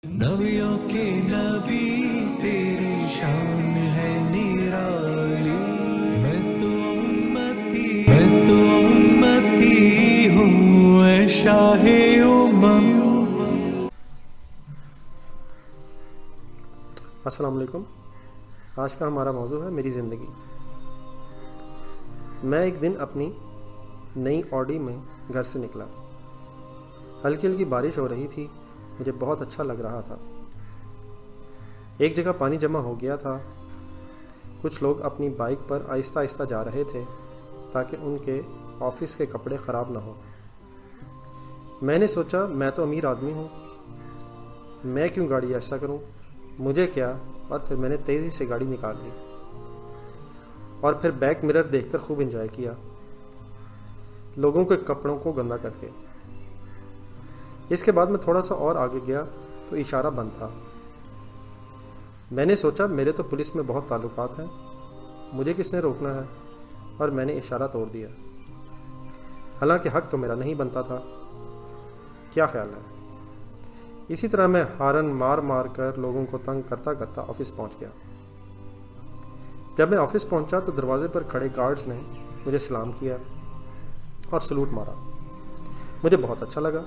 नबियों के नबी तेरी शान है निराली। मैं तो उम्मती हूँ ऐ शाहे उम्मम। अस्सलाम वालेकुम। आज का हमारा मौजू है मेरी ज़िंदगी। मैं एक दिन अपनी नई ऑडी में घर से निकला। हल्की हल्की बारिश हो रही थी। मुझे बहुत अच्छा लग रहा था। एक जगह पानी जमा हो गया था। कुछ लोग अपनी बाइक पर आहिस्ता आहिस्ता जा रहे थे ताकि उनके ऑफिस के कपड़े ख़राब ना हो। मैंने सोचा मैं तो अमीर आदमी हूँ, मैं क्यों गाड़ी ऐसा करूँ, मुझे क्या। और फिर मैंने तेज़ी से गाड़ी निकाल ली और फिर बैक मिरर देखकर खूब एंजॉय किया, लोगों के कपड़ों को गंदा करके। इसके बाद मैं थोड़ा सा और आगे गया तो इशारा बंद था। मैंने सोचा मेरे तो पुलिस में बहुत ताल्लुकात हैं, मुझे किसने रोकना है, और मैंने इशारा तोड़ दिया। हालांकि हक तो मेरा नहीं बनता था। क्या ख्याल है। इसी तरह मैं हारन मार मार कर लोगों को तंग करता करता ऑफिस पहुंच गया। जब मैं ऑफिस पहुंचा तो दरवाजे पर खड़े गार्ड्स ने मुझे सलाम किया और सलूट मारा। मुझे बहुत अच्छा लगा,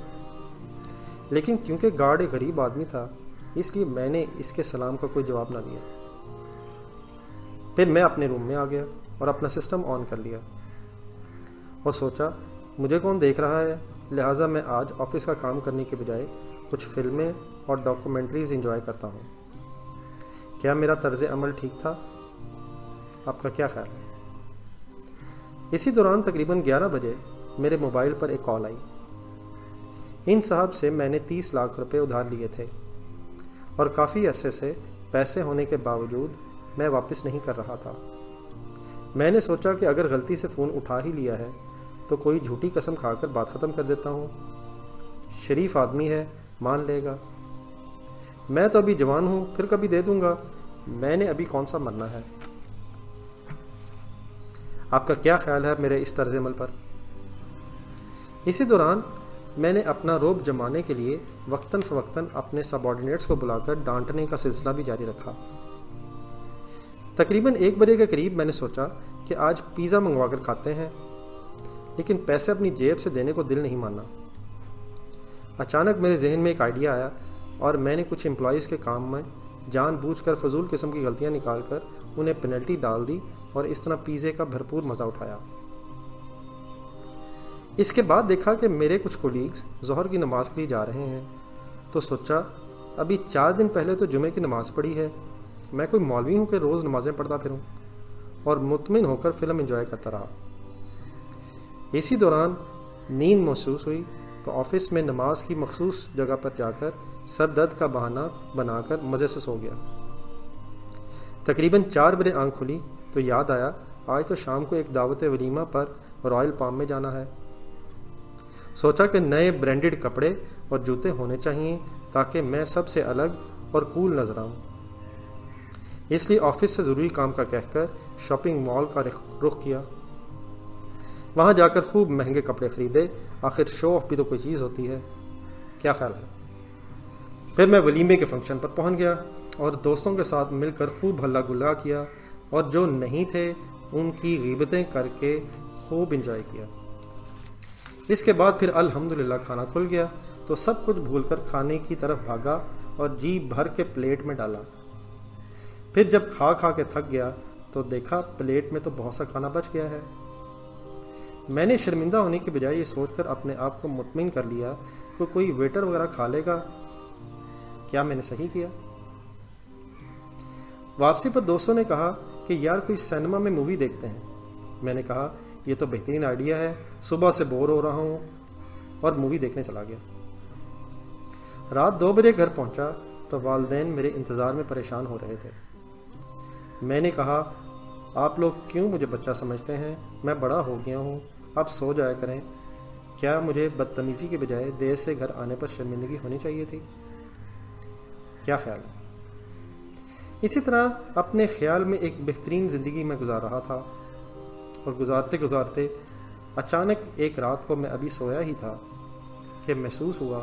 लेकिन क्योंकि गार्ड एक गरीब आदमी था इसलिए मैंने इसके सलाम का कोई जवाब ना दिया। फिर मैं अपने रूम में आ गया और अपना सिस्टम ऑन कर लिया और सोचा मुझे कौन देख रहा है, लिहाजा मैं आज ऑफिस का काम करने के बजाय कुछ फिल्में और डॉक्यूमेंट्रीज एंजॉय करता हूँ। क्या मेरा तर्ज अमल ठीक था? आपका क्या ख्याल है। इसी दौरान तकरीबन 11 बजे मेरे मोबाइल पर एक कॉल आई। इन साहब से मैंने 30 लाख रुपए उधार लिए थे और काफ़ी अरसे से पैसे होने के बावजूद मैं वापस नहीं कर रहा था। मैंने सोचा कि अगर गलती से फ़ोन उठा ही लिया है तो कोई झूठी कसम खाकर बात ख़त्म कर देता हूँ। शरीफ आदमी है, मान लेगा। मैं तो अभी जवान हूँ, फिर कभी दे दूंगा। मैंने अभी कौन सा मरना है। आपका क्या ख्याल है मेरे इस तर्ज अमल पर। इसी दौरान मैंने अपना रोब जमाने के लिए वक्तन फ़वक्तन अपने सबॉर्डिनेट्स को बुलाकर डांटने का सिलसिला भी जारी रखा। तकरीबन 1 बजे के करीब मैंने सोचा कि आज पिज़्ज़ा मंगवा कर खाते हैं, लेकिन पैसे अपनी जेब से देने को दिल नहीं माना। अचानक मेरे जहन में एक आइडिया आया और मैंने कुछ एम्प्लॉयज़ के काम में जानबूझकर फजूल किस्म की गलतियां निकालकर उन्हें पेनल्टी डाल दी और इस तरह पिज़्ज़े का भरपूर मज़ा उठाया। इसके बाद देखा कि मेरे कुछ कोलीग्स ज़ोहर की नमाज़ के लिए जा रहे हैं, तो सोचा अभी 4 दिन पहले तो जुमे की नमाज़ पढ़ी है, मैं कोई मौलवी हूँ कि रोज़ नमाज़ें पढ़ता फिरूँ, और मुतमिन होकर फ़िल्म एंजॉय करता रहा। इसी दौरान नींद महसूस हुई तो ऑफिस में नमाज की मखसूस जगह पर जाकर सर दर्द का बहाना बनाकर मज़े से सो गया। तकरीबन 4 बजे आंख खुली तो याद आया आज तो शाम को एक दावत वलीमा पर रॉयल पाम में जाना है। सोचा कि नए ब्रांडेड कपड़े और जूते होने चाहिए ताकि मैं सबसे अलग और कूल नजर आऊं। इसलिए ऑफिस से ज़रूरी काम का कहकर शॉपिंग मॉल का रुख किया। वहां जाकर खूब महंगे कपड़े खरीदे। आखिर शो ऑफ भी तो कोई चीज़ होती है। क्या ख्याल है। फिर मैं वलीमे के फंक्शन पर पहुंच गया और दोस्तों के साथ मिलकर खूब हल्ला गुल्ला किया और जो नहीं थे उनकी ग़ीबतें करके खूब इंजॉय किया। इसके बाद फिर अल्हम्दुलिल्लाह खाना खुल गया तो सब कुछ भूलकर खाने की तरफ भागा और जी भर के प्लेट में डाला। फिर जब खा खा के थक गया तो देखा प्लेट में तो बहुत सा खाना बच गया है। मैंने शर्मिंदा होने की बजाय ये सोचकर अपने आप को मुतमिन कर लिया कि कोई वेटर वगैरह खा लेगा। क्या मैंने सही किया। वापसी पर दोस्तों ने कहा कि यार कोई सिनेमा में मूवी देखते हैं। मैंने कहा ये तो बेहतरीन आइडिया है, सुबह से बोर हो रहा हूँ, और मूवी देखने चला गया। रात 2 बजे घर पहुंचा तो वालिदैन मेरे इंतज़ार में परेशान हो रहे थे। मैंने कहा आप लोग क्यों मुझे बच्चा समझते हैं, मैं बड़ा हो गया हूँ, अब सो जाया करें। क्या मुझे बदतमीज़ी के बजाय देर से घर आने पर शर्मिंदगी होनी चाहिए थी। क्या ख्याल है। इसी तरह अपने ख्याल में एक बेहतरीन ज़िंदगी में गुजार रहा था और गुजारते गुजारते अचानक एक रात को मैं अभी सोया ही था कि महसूस हुआ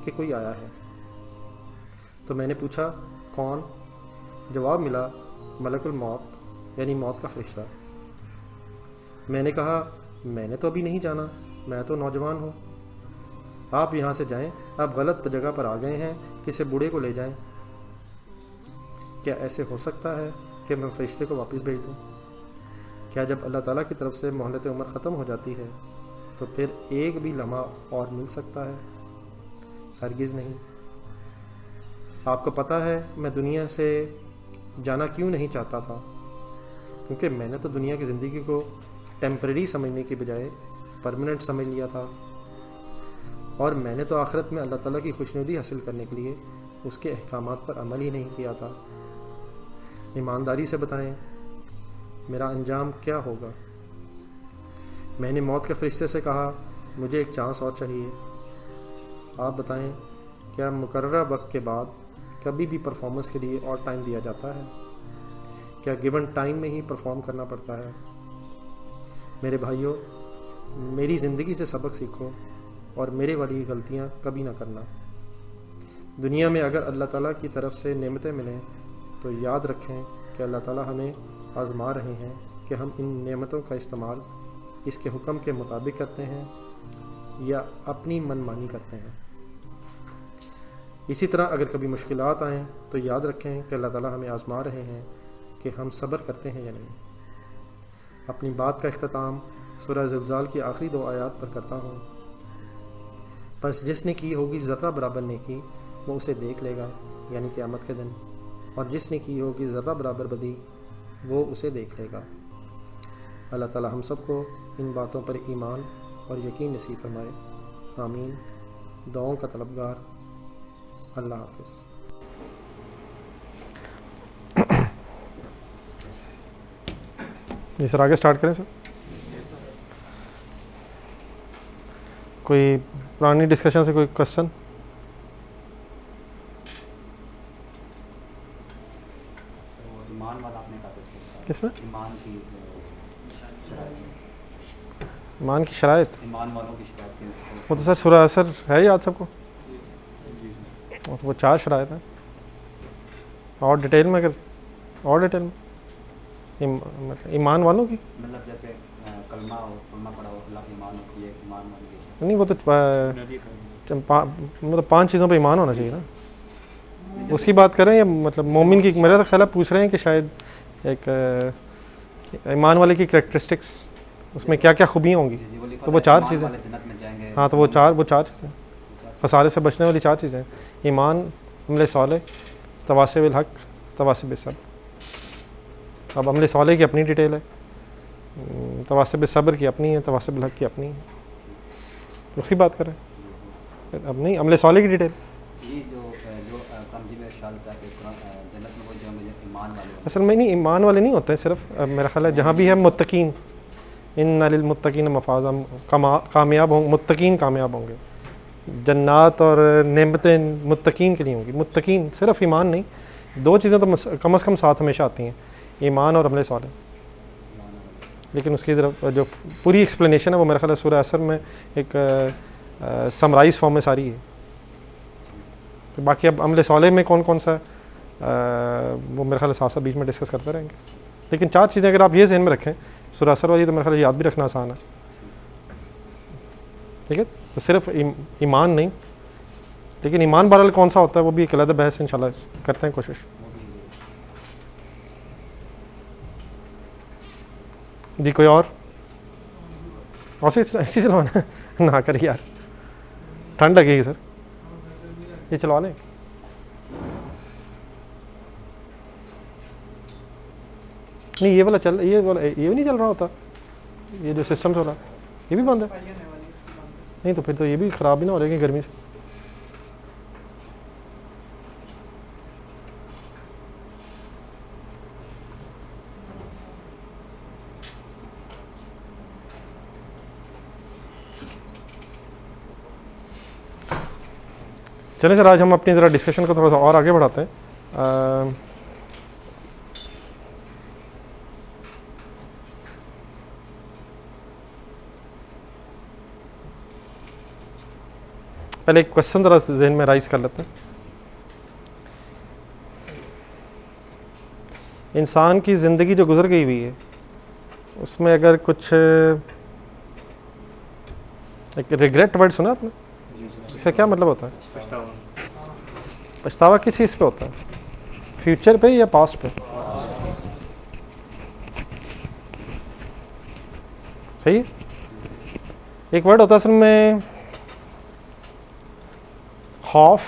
कि कोई आया है। तो मैंने पूछा, कौन? जवाब मिला, मलकुल मौत, यानी मौत का फरिश्ता। मैंने कहा, मैंने तो अभी नहीं जाना, मैं तो नौजवान हूँ। आप यहाँ से जाएं, आप गलत जगह पर आ गए हैं, किसी बूढ़े को ले जाएं। क्या ऐसे हो सकता है कि मैं फरिश्ते को वापस भेज दूँ? क्या जब अल्लाह ताला की तरफ से मोहलत उम्र ख़त्म हो जाती है तो फिर एक भी लम्हा और मिल सकता है? हरगिज़ नहीं। आपको पता है मैं दुनिया से जाना क्यों नहीं चाहता था? क्योंकि मैंने तो दुनिया की ज़िंदगी को टेम्परेरी समझने के बजाय परमानेंट समझ लिया था, और मैंने तो आखिरत में अल्लाह ताला की खुशनुदी हासिल करने के लिए उसके अहकामात पर अमल ही नहीं किया था। ईमानदारी से बताएं, मेरा अंजाम क्या होगा? मैंने मौत के फरिश्ते से कहा, मुझे एक चांस और चाहिए। आप बताएं, क्या मुकर्ररा वक्त के बाद कभी भी परफॉर्मेंस के लिए और टाइम दिया जाता है? क्या गिवन टाइम में ही परफॉर्म करना पड़ता है? मेरे भाइयों, मेरी ज़िंदगी से सबक सीखो और मेरे वाली गलतियां कभी ना करना। दुनिया में अगर अल्लाह ताला की तरफ से नेमतें मिलें तो याद रखें कि अल्लाह ताला हमें आज़मा रहे हैं कि हम इन नेमतों का इस्तेमाल इसके हुक्म के मुताबिक करते हैं या अपनी मनमानी करते हैं। इसी तरह अगर कभी मुश्किलात आएँ तो याद रखें कि अल्लाह ताला हमें आज़मा रहे हैं कि हम सब्र करते हैं या नहीं। अपनी बात का इख्तिताम सूरह ज़िलज़ाल की आखिरी 2 आयत पर करता हूँ। बस जिसने की होगी ज़र्रा बराबर नेकी वो उसे देख लेगा, यानी क़यामत के दिन, और जिसने की होगी ज़र्रा बराबर बदी वो उसे देख लेगा। अल्लाह ताला हम सबको इन बातों पर ईमान और यकीन नसीब फरमाए। आमीन। दुआओं का तलबगार। अल्लाह हाफ़िज़। जी सर, आगे स्टार्ट करें सर। कोई पुरानी डिस्कशन से कोई क्वेश्चन? ईमान वाला आपने कहा था, किसमें? ईमान की ईमान की शराइत? ईमान वालों की शिकायत वो तो सर सूरह असर है याद सबको, तो वो 4 शराइत हैं। और डिटेल में, अगर और डिटेल में ईमान वालों की, मतलब जैसे कलमा पड़ा हो, अल्लाह की ईमान होती है, ईमान वाली नहीं, वो तो मतलब 5 चीज़ों पे ईमान होना चाहिए ना, उसकी बात करें या मतलब मोमिन की? मेरा तो ख्याल है पूछ रहे हैं कि शायद एक ईमान वाले की कैरेक्टरिस्टिक्स, उसमें क्या क्या खूबियाँ होंगी। तो वो 4 चीज़ें, हाँ, तो वो चार चीज़ें, खसारे से बचने वाली 4 चीज़ें: ईमान, अमल सालेह, तवासे बिल हक़, तवासे बिस सब्र। अब अमल सालेह की अपनी डिटेल है, तवासे बिस सब्र की अपनी है, तवासे बिल हक़ की अपनी है, उसकी बात करें। अब नहीं, अमल सालेह की डिटेल असल में नहीं, ईमान वाले नहीं होते सिर्फ, मेरा ख्याल है जहाँ भी है मुत्तकीन, इन्ना लिल मुत्तकीन मफाज़ा, कामयाब होंगे मुत्तकीन, कामयाब होंगे। जन्नात और नेमतें मुत्तकीन के लिए होंगी। मुत्तकीन सिर्फ ईमान नहीं, 2 चीज़ें तो कम से कम साथ हमेशा आती हैं, ईमान और अमल सालेह। लेकिन उसकी तरफ जो पूरी एक्सप्लेनेशन है वो मेरा ख्याल है सूरह असर में एक समराइज फॉर्म में सारी है। तो बाकी अब अमल सालेह में कौन कौन सा वो मेरे ख्याल साथ साथ बीच में डिस्कस करते रहेंगे। लेकिन 4 चीज़ें अगर आप ये ज़हन में रखें, सूरह असर वाली, तो मेरे ख्याल याद भी रखना आसान है। ठीक है, तो सिर्फ ईमान नहीं, लेकिन ईमान बहरहाल कौन सा होता है वो भी एक अलग बहस इंशाल्लाह करते हैं कोशिश। जी कोई और ऐसी चलवाना ना कर यार, ठंड लगेगी सर, ये चलवा लें। नहीं, ये वाला चल, ये भी नहीं चल रहा होता, ये जो सिस्टम चल रहा ये भी बंद है। नहीं तो फिर तो ये भी ख़राब भी ना हो जाएगी गर्मी से। चलें सर, आज हम अपनी ज़रा डिस्कशन को थोड़ा सा और आगे बढ़ाते हैं। पहले एक क्वेश्चन ज़रा जहन में राइज़ कर लेते हैं इंसान की ज़िंदगी जो गुजर गई हुई है उसमें अगर कुछ एक रिग्रेट वर्ड सुना आपने, इसका क्या मतलब होता है? पछतावा किस चीज़ पे होता है? फ्यूचर पे या पास्ट पे? सही है। एक वर्ड होता है असल में खौफ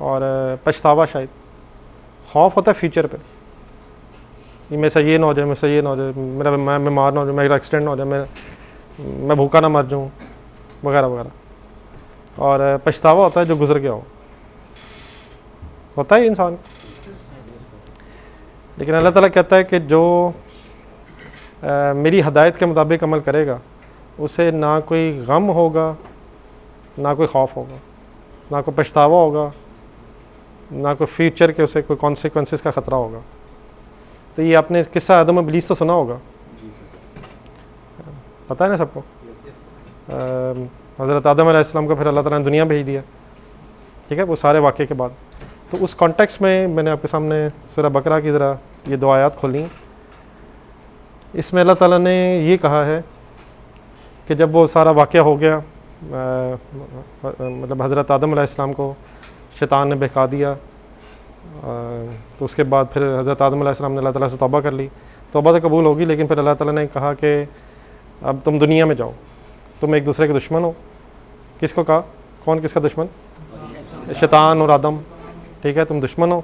और पछतावा। शायद खौफ होता है फ्यूचर पे, ये मेरे से ये ना हो जाए, मेरे से ये ना हो जाए, मैं बीमार ना हो जाए, मेरा एक्सीडेंट ना हो जाए, मैं भूखा ना मर जाऊँ, वगैरह वगैरह। और पछतावा होता है जो गुजर गया हो, होता है इंसान को। लेकिन अल्लाह ताला कहता है कि जो मेरी हदायत के मुताबिक अमल करेगा उसे ना कोई गम होगा, ना कोई खौफ होगा, ना कोई पछतावा होगा, ना कोई फ्यूचर के उसे कोई कॉन्सिक्वेंसेस का ख़तरा होगा। तो ये आपने किस्सा आदम इब्लीस तो सुना होगा, पता है ना सबको। हज़रत आदम अलैहिस्सलाम को फिर अल्लाह ताला ने दुनिया भेज दिया, ठीक है, वो सारे वाक़े के बाद। तो उस कॉन्टेक्स्ट में मैंने आपके सामने सूरह बकरा की ज़रा ये दो आयत खोली। इसमें अल्लाह ताला ने ये कहा है कि जब वो सारा वाक़या हो गया, मतलब हज़रत आदम अलैहिस्सलाम को शैतान ने बहका दिया, तो उसके बाद फिर हज़रत आदम अलैहिस्सलाम ने अल्लाह ताला से तौबा कर ली। तौबा तो कबूल होगी, लेकिन फिर अल्लाह ताला ने कहा कि अब तुम दुनिया में जाओ, तुम एक दूसरे के दुश्मन हो। किसको कहा? कौन किसका दुश्मन? शैतान और आदम, ठीक है, तुम दुश्मन हो।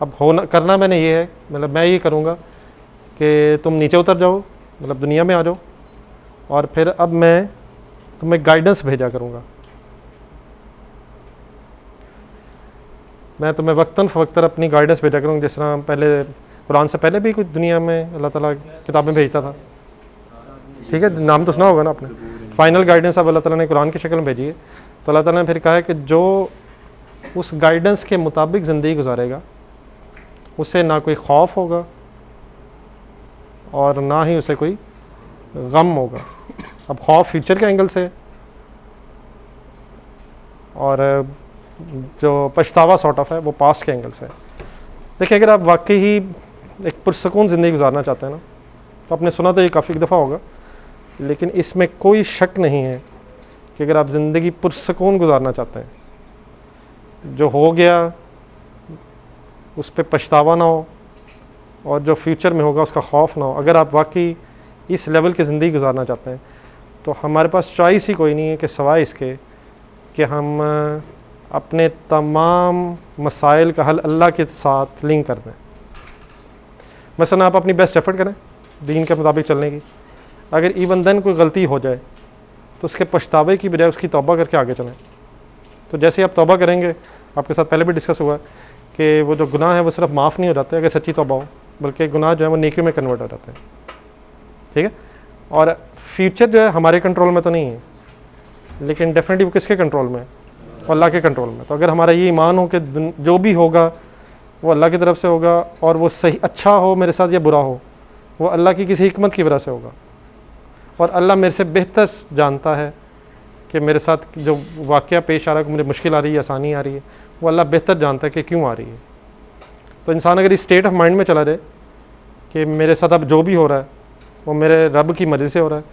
अब होना करना मैंने ये है, मतलब मैं ये करूँगा कि तुम नीचे उतर जाओ, मतलब दुनिया में आ जाओ, और फिर अब मैं तुम्हें गाइडेंस भेजा करूँगा। मैं तुम्हें वक्तन फ़वक्तन अपनी गाइडेंस भेजा करूँगा, जिस तरह पहले कुरान से पहले भी कुछ दुनिया में अल्लाह ताला किताबें भेजता था, ठीक है, नाम तो सुना होगा ना आपने। फाइनल गाइडेंस अब अल्लाह ताला ने कुरान की शक्ल में भेजी है। तो अल्लाह ताला ने फिर कहा है कि जो उस गाइडेंस के मुताबिक ज़िंदगी गुजारेगा उसे ना कोई खौफ होगा और ना ही उसे कोई गम होगा। अब खौफ फ्यूचर के एंगल से, और जो पछतावा सॉर्ट ऑफ है वो पास्ट के एंगल से। देखिए, अगर आप वाकई ही एक पुरसकून ज़िंदगी गुजारना चाहते हैं ना, तो आपने सुना तो ये काफ़ी दफ़ा होगा, लेकिन इसमें कोई शक नहीं है कि अगर आप ज़िंदगी पुरसकून गुजारना चाहते हैं, जो हो गया उस पर पछतावा ना हो और जो फ्यूचर में होगा उसका खौफ ना हो, अगर आप वाकई इस लेवल की ज़िंदगी गुजारना चाहते हैं, तो हमारे पास चॉइस ही कोई नहीं है कि सिवाय इसके कि हम अपने तमाम मसाइल का हल अल्लाह के साथ लिंक कर दें। मसलन आप अपनी बेस्ट एफर्ट करें दीन के मुताबिक चलने की, अगर इवन देन कोई गलती हो जाए तो उसके पछतावे की बजाय उसकी तौबा करके आगे चलें। तो जैसे आप तौबा करेंगे, आपके साथ पहले भी डिस्कस हुआ कि वो जो गुनाह है वो सिर्फ माफ़ नहीं हो जाते अगर सच्ची तौबा हो, बल्कि गुनाह जो है वो नेकियों में कन्वर्ट हो जाते हैं, ठीक है। और फ्यूचर जो है हमारे कंट्रोल में तो नहीं है, लेकिन डेफिनेटली वो किसके कंट्रोल में है? अल्लाह के कंट्रोल में। तो अगर हमारा ये ईमान हो कि जो भी होगा वो अल्लाह की तरफ से होगा, और वो सही अच्छा हो मेरे साथ या बुरा हो, वो अल्लाह की किसी हिकमत की वजह से होगा, और अल्लाह मेरे से बेहतर जानता है कि मेरे साथ जो वाक़या पेश आ रहा है, मुझे मुश्किल आ रही है, आसानी आ रही है, वो अल्लाह बेहतर जानता है कि क्यों आ रही है। तो इंसान अगर इस स्टेट ऑफ माइंड में चला जाए कि मेरे साथ अब जो भी हो रहा है वो मेरे रब की मर्ज़ी से हो रहा है,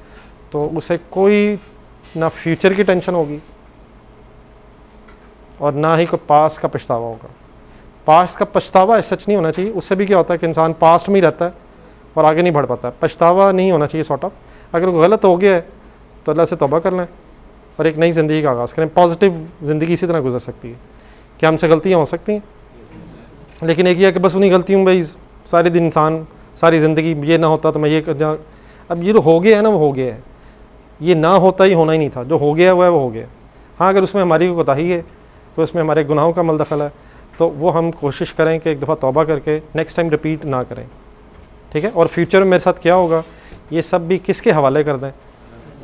तो उसे कोई ना फ्यूचर की टेंशन होगी और ना ही कोई पास्ट का पछतावा होगा। पास्ट का पछतावा सच नहीं होना चाहिए, उससे भी क्या होता है कि इंसान पास्ट में ही रहता है और आगे नहीं बढ़ पाता है। पछतावा नहीं होना चाहिए सॉर्ट ऑफ। अगर वो गलत हो गया है तो अल्लाह से तौबा कर लें और एक नई ज़िंदगी का आगाज़ करें। पॉजिटिव ज़िंदगी इसी तरह गुजर सकती है कि हमसे गलतियाँ हो सकती हैं, लेकिन एक ये है कि बस उन्हीं गलतियों में सारे दिन इंसान सारी ज़िंदगी ये ना होता तो मैं ये कर, अब ये जो हो गया है ना वो हो गया है, ये ना होता ही होना ही नहीं था, जो हो गया हुआ है वो हो गया। हाँ, अगर उसमें हमारी कोई कोताही है, तो उसमें हमारे गुनाहों का मलदखल है, तो वो हम कोशिश करें कि एक दफ़ा तौबा करके नेक्स्ट टाइम रिपीट ना करें, ठीक है। और फ्यूचर में मेरे साथ क्या होगा ये सब भी किसके हवाले कर दें?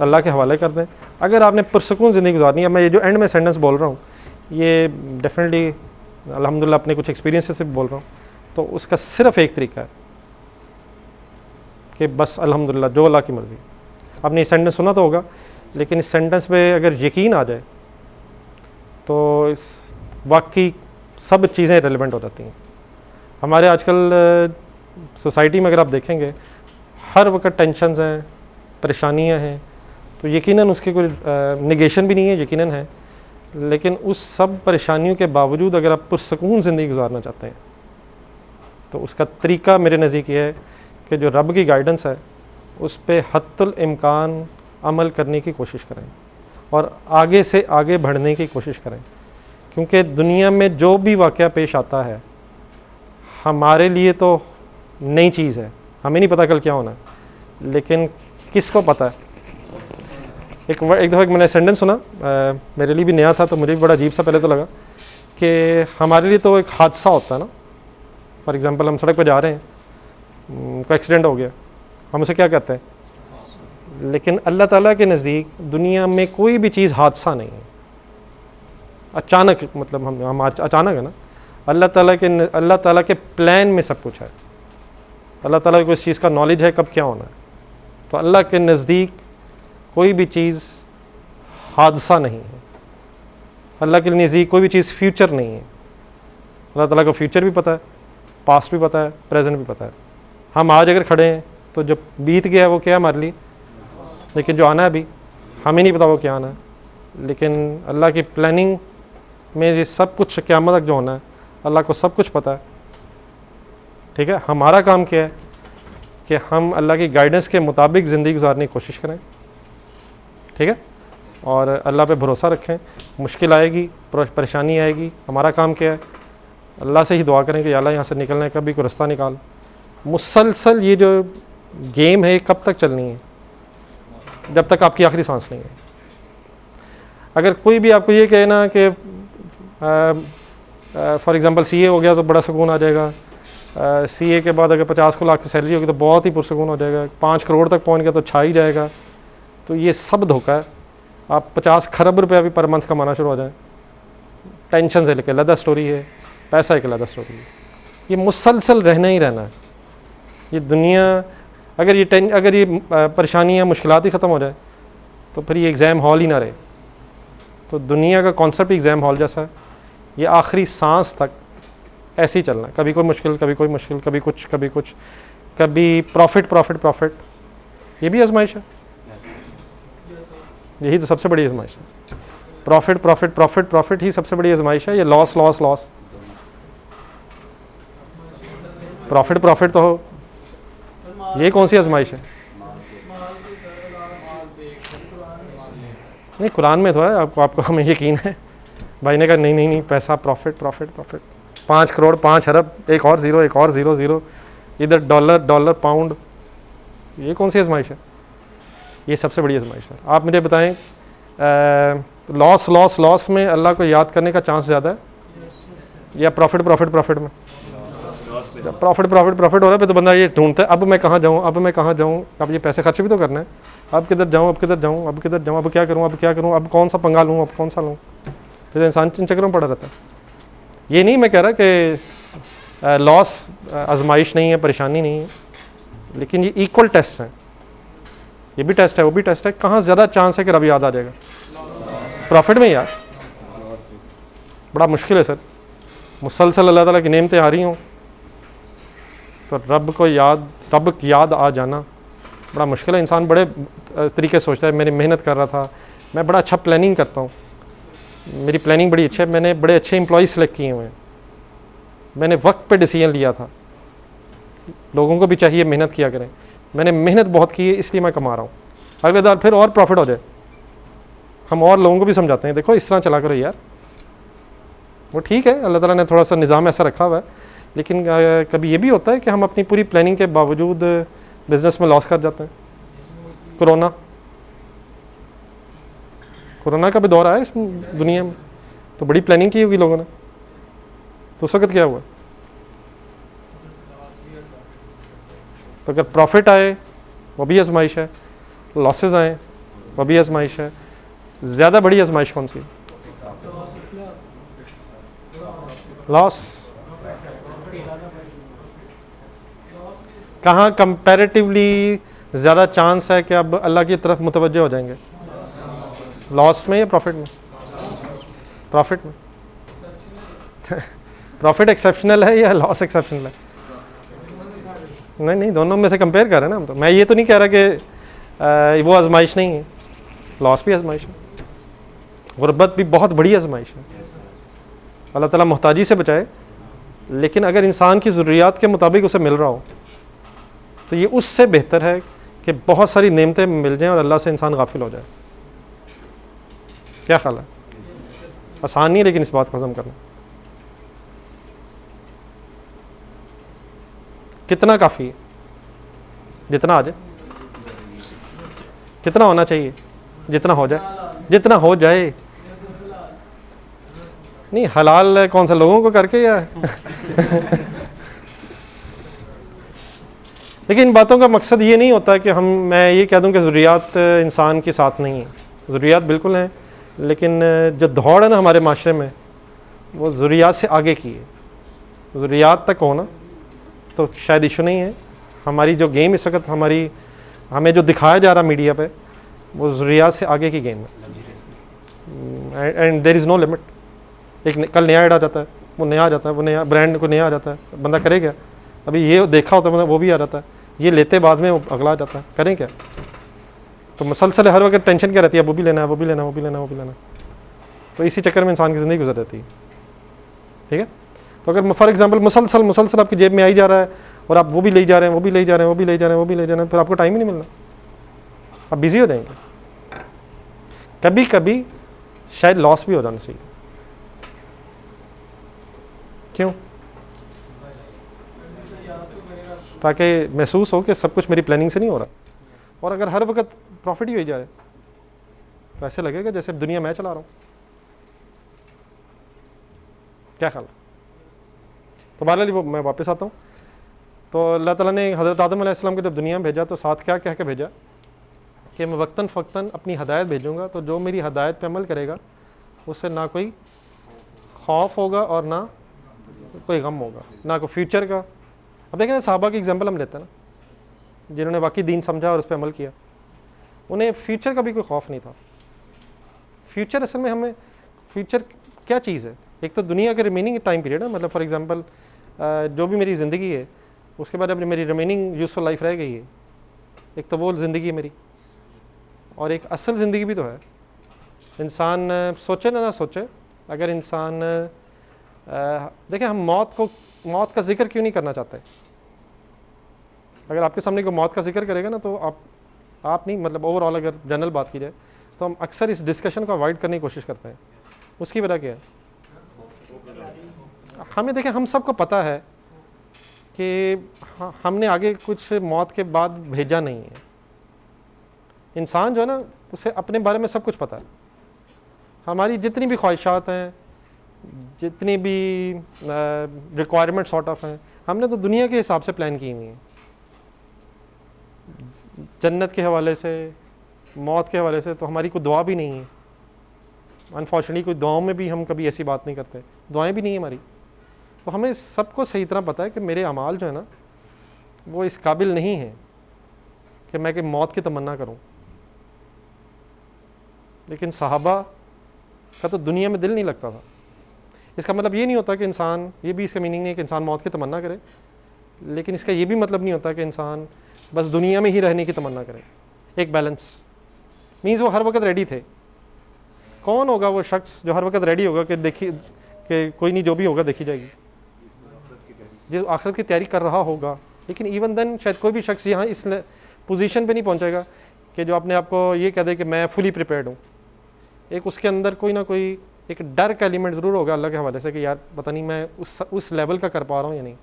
अल्लाह के हवाले कर दें। अगर आपने पुरसकून ज़िंदगी गुजारनी है, मैं ये जो एंड में सेंटेंस बोल रहा हूँ ये डेफिनेटली अल्हम्दुलिल्लाह अपने कुछ एक्सपीरियंस से बोल रहा हूँ, तो उसका सिर्फ़ एक तरीका है कि बस अल्हम्दुलिल्लाह जो अल्लाह की मर्ज़ी। आपने ये सेंटेंस सुना तो होगा, लेकिन इस सेंटेंस पे अगर यकीन आ जाए तो इस वाकई सब चीज़ें रेलेवेंट हो जाती हैं। हमारे आजकल सोसाइटी में अगर आप देखेंगे हर वक्त टेंशन्स हैं, परेशानियां हैं, तो यकीनन उसकी कोई निगेशन भी नहीं है, यकीनन है, लेकिन उस सब परेशानियों के बावजूद अगर आप पुरसकून ज़िंदगी गुजारना चाहते हैं तो उसका तरीका मेरे नज़दीक ये है कि जो रब की गाइडेंस है उस पर हत्तुल इम्कान अमल करने की कोशिश करें और आगे से आगे बढ़ने की कोशिश करें, क्योंकि दुनिया में जो भी वाक़या पेश आता है हमारे लिए तो नई चीज़ है, हमें नहीं पता कल क्या होना है, लेकिन किसको पता है। एक दफ़ा मैंने सेंटेंस सुना, मेरे लिए भी नया था तो मुझे भी बड़ा अजीब सा पहले तो लगा कि हमारे लिए तो एक हादसा होता है ना, फॉर एग्ज़ाम्पल हम सड़क पर जा रहे हैं, कोई एक्सीडेंट हो गया, हम उसे क्या कहते हैं, लेकिन अल्लाह ताला के नज़दीक दुनिया में कोई भी चीज़ हादसा नहीं है। अचानक मतलब हम अचानक है ना, अल्लाह ताला के प्लान में सब कुछ है, अल्लाह ताला को इस चीज़ का नॉलेज है कब क्या होना है। तो अल्लाह के नज़दीक कोई भी चीज़ हादसा नहीं है, अल्लाह के नज़दीक कोई भी चीज़ फ्यूचर नहीं है। अल्लाह ताला को फ्यूचर भी पता है, पास्ट भी पता है, प्रेजेंट भी पता है। हम आज अगर खड़े हैं तो जो बीत गया है वो क्या है हमारे लिए, लेकिन जो आना है अभी हमें नहीं पता वो क्या आना है। लेकिन अल्लाह की प्लानिंग में ये सब कुछ क़यामत तक जो होना है अल्लाह को सब कुछ पता है, ठीक है। हमारा काम क्या है कि हम अल्लाह की गाइडेंस के मुताबिक ज़िंदगी गुजारने की कोशिश करें, ठीक है, और अल्लाह पे भरोसा रखें। मुश्किल आएगी, परेशानी आएगी, हमारा काम क्या है, अल्लाह से ही दुआ करें कि या अल्लाह यहाँ से निकलने का भी कोई रास्ता निकाल। मुसलसल ये जो गेम है कब तक चलनी है, जब तक आपकी आखिरी सांस नहीं है। अगर कोई भी आपको ये कहे ना कि फॉर एग्ज़ाम्पल CA हो गया तो बड़ा सुकून आ जाएगा, CA के बाद अगर 50 लाख की सैलरी होगी तो बहुत ही पुरसकून हो जाएगा, 5 करोड़ तक पहुंच गया तो छा ही जाएगा, तो ये सब धोखा है। आप 50 खरब रुपया भी पर मंथ कमाना शुरू हो जाए, टेंशन से लेकर अलग स्टोरी है, पैसा एक अलग स्टोरी है। ये मुसलसल रहना ही रहना है। ये दुनिया अगर ये परेशानियाँ मुश्किलात ही ख़त्म हो जाए तो फिर ये एग्ज़ाम हॉल ही ना रहे। तो दुनिया का कॉन्सेप्ट एग्ज़ाम हॉल जैसा है, ये आखिरी सांस तक ऐसे ही चलना है, कभी कोई मुश्किल, कभी कोई मुश्किल, कभी कुछ, कभी कुछ, कभी प्रॉफिट प्रॉफिट प्रॉफिट। ये भी आजमाइश है, यही तो सबसे बड़ी आजमाइश है। प्रॉफिट प्रॉफिट प्रॉफिट प्रॉफिट ही सबसे बड़ी आजमाइश है। ये loss loss loss, profit profit तो हो, ये कौन सी आजमाइश है? नहीं, कुरान में तो है, आपको हमें यकीन है। भाई ने कहा नहीं नहीं नहीं, पैसा प्रॉफिट प्रॉफिट प्रॉफिट, 5 करोड़ 5 अरब, एक और ज़ीरो, एक और ज़ीरो ज़ीरो, इधर डॉलर डॉलर पाउंड, ये कौन सी आजमाइश है? ये सबसे बड़ी आजमाइश है। आप मुझे बताएं, लॉस लॉस लॉस में अल्लाह को याद करने का चांस ज़्यादा है या प्रॉफिट प्रॉफिट प्रॉफिट में? जब प्रॉफिट प्रॉफिट प्रॉफिट हो रहा है तो बंदा ये ढूंढता है अब मैं कहाँ जाऊँ, अब मैं कहाँ जाऊँ, अब ये पैसे खर्च भी तो करना है, अब किधर जाऊँ, अब किधर जाऊँ, अब किधर जाऊँ, अब क्या करूँ, अब क्या करूँ, अब कौन सा पंगा लूँ, अब कौन सा लूँ। फिर इंसान इन चक्करों में पड़ा रहता है। ये नहीं मैं कह रहा कि लॉस आजमाइश नहीं है, परेशानी नहीं है, लेकिन ये इक्वल टेस्ट हैं। ये भी टेस्ट है, वो भी टेस्ट है। कहाँ ज़्यादा चांस है कि रब याद आ जाएगा? प्रॉफिट में यार, बड़ा मुश्किल है सर। मुसलसल अल्लाह ताला की नेमतें आ रही हों तो रब याद आ जाना बड़ा मुश्किल है। इंसान बड़े तरीके से सोचता है, मैंने मेहनत कर रहा था, मैं बड़ा अच्छा प्लानिंग करता हूँ, मेरी प्लानिंग बड़ी अच्छी है, मैंने बड़े अच्छे एम्प्लॉय सेलेक्ट किए हुए हैं, मैंने वक्त पे डिसीजन लिया था। लोगों को भी चाहिए मेहनत किया करें, मैंने मेहनत बहुत की है इसलिए मैं कमा रहा हूँ। अगले बार फिर और प्रॉफिट हो जाए, हम और लोगों को भी समझाते हैं, देखो इस तरह चला करो यार। वो ठीक है, अल्लाह ताला ने थोड़ा सा निज़ाम ऐसा रखा हुआ है, लेकिन कभी ये भी होता है कि हम अपनी पूरी प्लानिंग के बावजूद बिज़नेस में लॉस कर जाते हैं। कोरोना का भी दौर आया इस दुनिया में, तो बड़ी प्लानिंग की होगी लोगों ने, तो उस वक्त क्या हुआ? तो अगर प्रॉफिट आए वो भी आजमाइश है, लॉसेस आए वो भी आजमाइश है। ज़्यादा बड़ी आजमाइश कौन सी? लॉस। कहाँ कंपैरेटिवली ज़्यादा चांस है कि अब अल्लाह की तरफ मुतवज्जे हो जाएंगे? लॉस में या प्रॉफिट में? प्रॉफिट में। प्रॉफिट एक्सेप्शनल है या लॉस एक्सेप्शनल है? नहीं नहीं, दोनों में से कंपेयर कर रहे हैं ना हम तो। मैं ये तो नहीं कह रहा कि वो आजमाइश नहीं है, लॉस भी आजमाइश है, गुर्बत भी बहुत बड़ी आजमाइश है। अल्लाह ताला मोहताजी से बचाए, लेकिन अगर इंसान की ज़रूरियात के मुताबिक उसे मिल रहा हो तो ये उससे बेहतर है कि बहुत सारी नेमतें मिल जाएं और अल्लाह से इंसान गाफिल हो जाए। क्या ख्याल है? आसान नहीं है लेकिन इस बात को हज़म करना। कितना काफ़ी है? जितना आ जाए। कितना होना चाहिए? जितना हो जाए, जितना हो जाए। नहीं, हलाल कौन सा, लोगों को करके या लेकिन इन बातों का मकसद ये नहीं होता कि मैं ये कह दूं कि ज़रूरियात इंसान के साथ नहीं है। ज़रूरियात बिल्कुल हैं, लेकिन जो दौड़ है ना हमारे माशरे में, वो ज़रूरियात से आगे की है। ज़रूरियात तक होना तो शायद इशू नहीं है। हमारी जो गेम इस वक्त हमें जो दिखाया जा रहा मीडिया पे, वो ज़रूरियात से आगे की गेम है। And there is no limit. एक कल नया ऐड आ जाता है, वो नया आ जाता है, वो नया ब्रांड को नया आ जाता है, बंदा करे क्या? अभी ये देखा होता है वो भी आ जाता है, ये लेते बाद में वो अगला आ जाता है, करें क्या? तो मसलसल हर वक्त टेंशन क्या रहती है, वो भी लेना है, वो भी लेना है, वो भी लेना है, वो भी लेना है। तो इसी चक्कर में इंसान की ज़िंदगी गुजर रहती है। ठीक है? तो अगर फॉर एग्जांपल मुसलसल आपकी जेब में आई जा रहा है और आप वो भी ले जा रहे हैं, वो भी ले जा रहे हैं, वो भी ले जा रहे हैं, वो भी ले जा रहे हैं, फिर आपको टाइम ही नहीं मिलना, आप बिज़ी हो जाएंगे। कभी कभी शायद लॉस भी हो जाना चाहिए। क्यों? ताकि महसूस हो कि सब कुछ मेरी प्लानिंग से नहीं हो रहा। और अगर हर वक्त प्रॉफिट ही हो जाए तो ऐसे लगेगा जैसे दुनिया मैं चला रहा हूँ। क्या ख्याल है? तो बहरहाल वो मैं वापस आता हूँ। तो अल्लाह ताला ने हज़रत आदम अलैहिस्सलाम को जब दुनिया में भेजा तो साथ क्या कह के भेजा कि मैं वक्तन फ़क्तन अपनी हदायत भेजूँगा, तो जो मेरी हदायत पे अमल करेगा उससे ना कोई खौफ होगा और ना कोई गम होगा, ना कोई फ्यूचर का। अब देखें ना, सहाबा की एग्जांपल हम लेते हैं ना, जिन्होंने वाकई दीन समझा और उस पर अमल किया, उन्हें फ्यूचर का भी कोई खौफ नहीं था। फ्यूचर असल में हमें फ्यूचर क्या चीज़ है? एक तो दुनिया के रिमेनिंग टाइम पीरियड है, मतलब फॉर एग्जांपल जो भी मेरी ज़िंदगी है उसके बाद अब मेरी रिमेनिंग यूज़फुल लाइफ रह गई है। एक तो वो ज़िंदगी है मेरी, और एक असल ज़िंदगी भी तो है। इंसान सोचे ना सोचे, अगर इंसान देखें, हम मौत का जिक्र क्यों नहीं करना चाहते? अगर आपके सामने कोई मौत का जिक्र करेगा ना तो आप नहीं, मतलब ओवरऑल अगर जनरल बात की जाए तो हम अक्सर इस डिस्कशन को अवॉइड करने की कोशिश करते हैं। उसकी वजह क्या है? हमें देखें, हम सबको पता है कि हमने आगे कुछ मौत के बाद भेजा नहीं है। इंसान जो है ना, उसे अपने बारे में सब कुछ पता है। हमारी जितनी भी ख्वाहिशात हैं, जितनी भी रिक्वायरमेंट सॉर्ट ऑफ हैं, हमने तो दुनिया के हिसाब से प्लान की हुई हैं। जन्नत के हवाले से, मौत के हवाले से तो हमारी कोई दुआ भी नहीं है। अनफॉर्चुनेटली कोई दुआओं में भी हम कभी ऐसी बात नहीं करते, दुआएं भी नहीं है हमारी। तो हमें सबको सही तरह पता है कि मेरे अमाल जो है ना, वो इस काबिल नहीं है कि मैं कि मौत की तमन्ना करूं। लेकिन सहाबा का तो दुनिया में दिल नहीं लगता था। इसका मतलब ये नहीं होता कि इंसान, ये भी इसका मीनिंग नहीं है कि इंसान मौत की तमन्ना करे, लेकिन इसका ये भी मतलब नहीं होता कि इंसान बस दुनिया में ही रहने की तमन्ना करे। एक बैलेंस मीन्स वो हर वक्त रेडी थे। कौन होगा वो शख्स जो हर वक्त रेडी होगा कि देखिए कि कोई नहीं, जो भी होगा देखी जाएगी, जो आखिरत की तैयारी कर रहा होगा। लेकिन इवन देन शायद कोई भी शख्स यहाँ इस पोजीशन पे नहीं पहुँचेगा कि जो अपने आप को ये कह दे कि मैं फुली प्रिपेयर्ड हूँ। एक उसके अंदर कोई ना कोई एक डर का एलिमेंट ज़रूर होगा अल्लाह के हवाले से कि यार पता नहीं मैं उस लेवल का कर पा रहा हूँ या नहीं।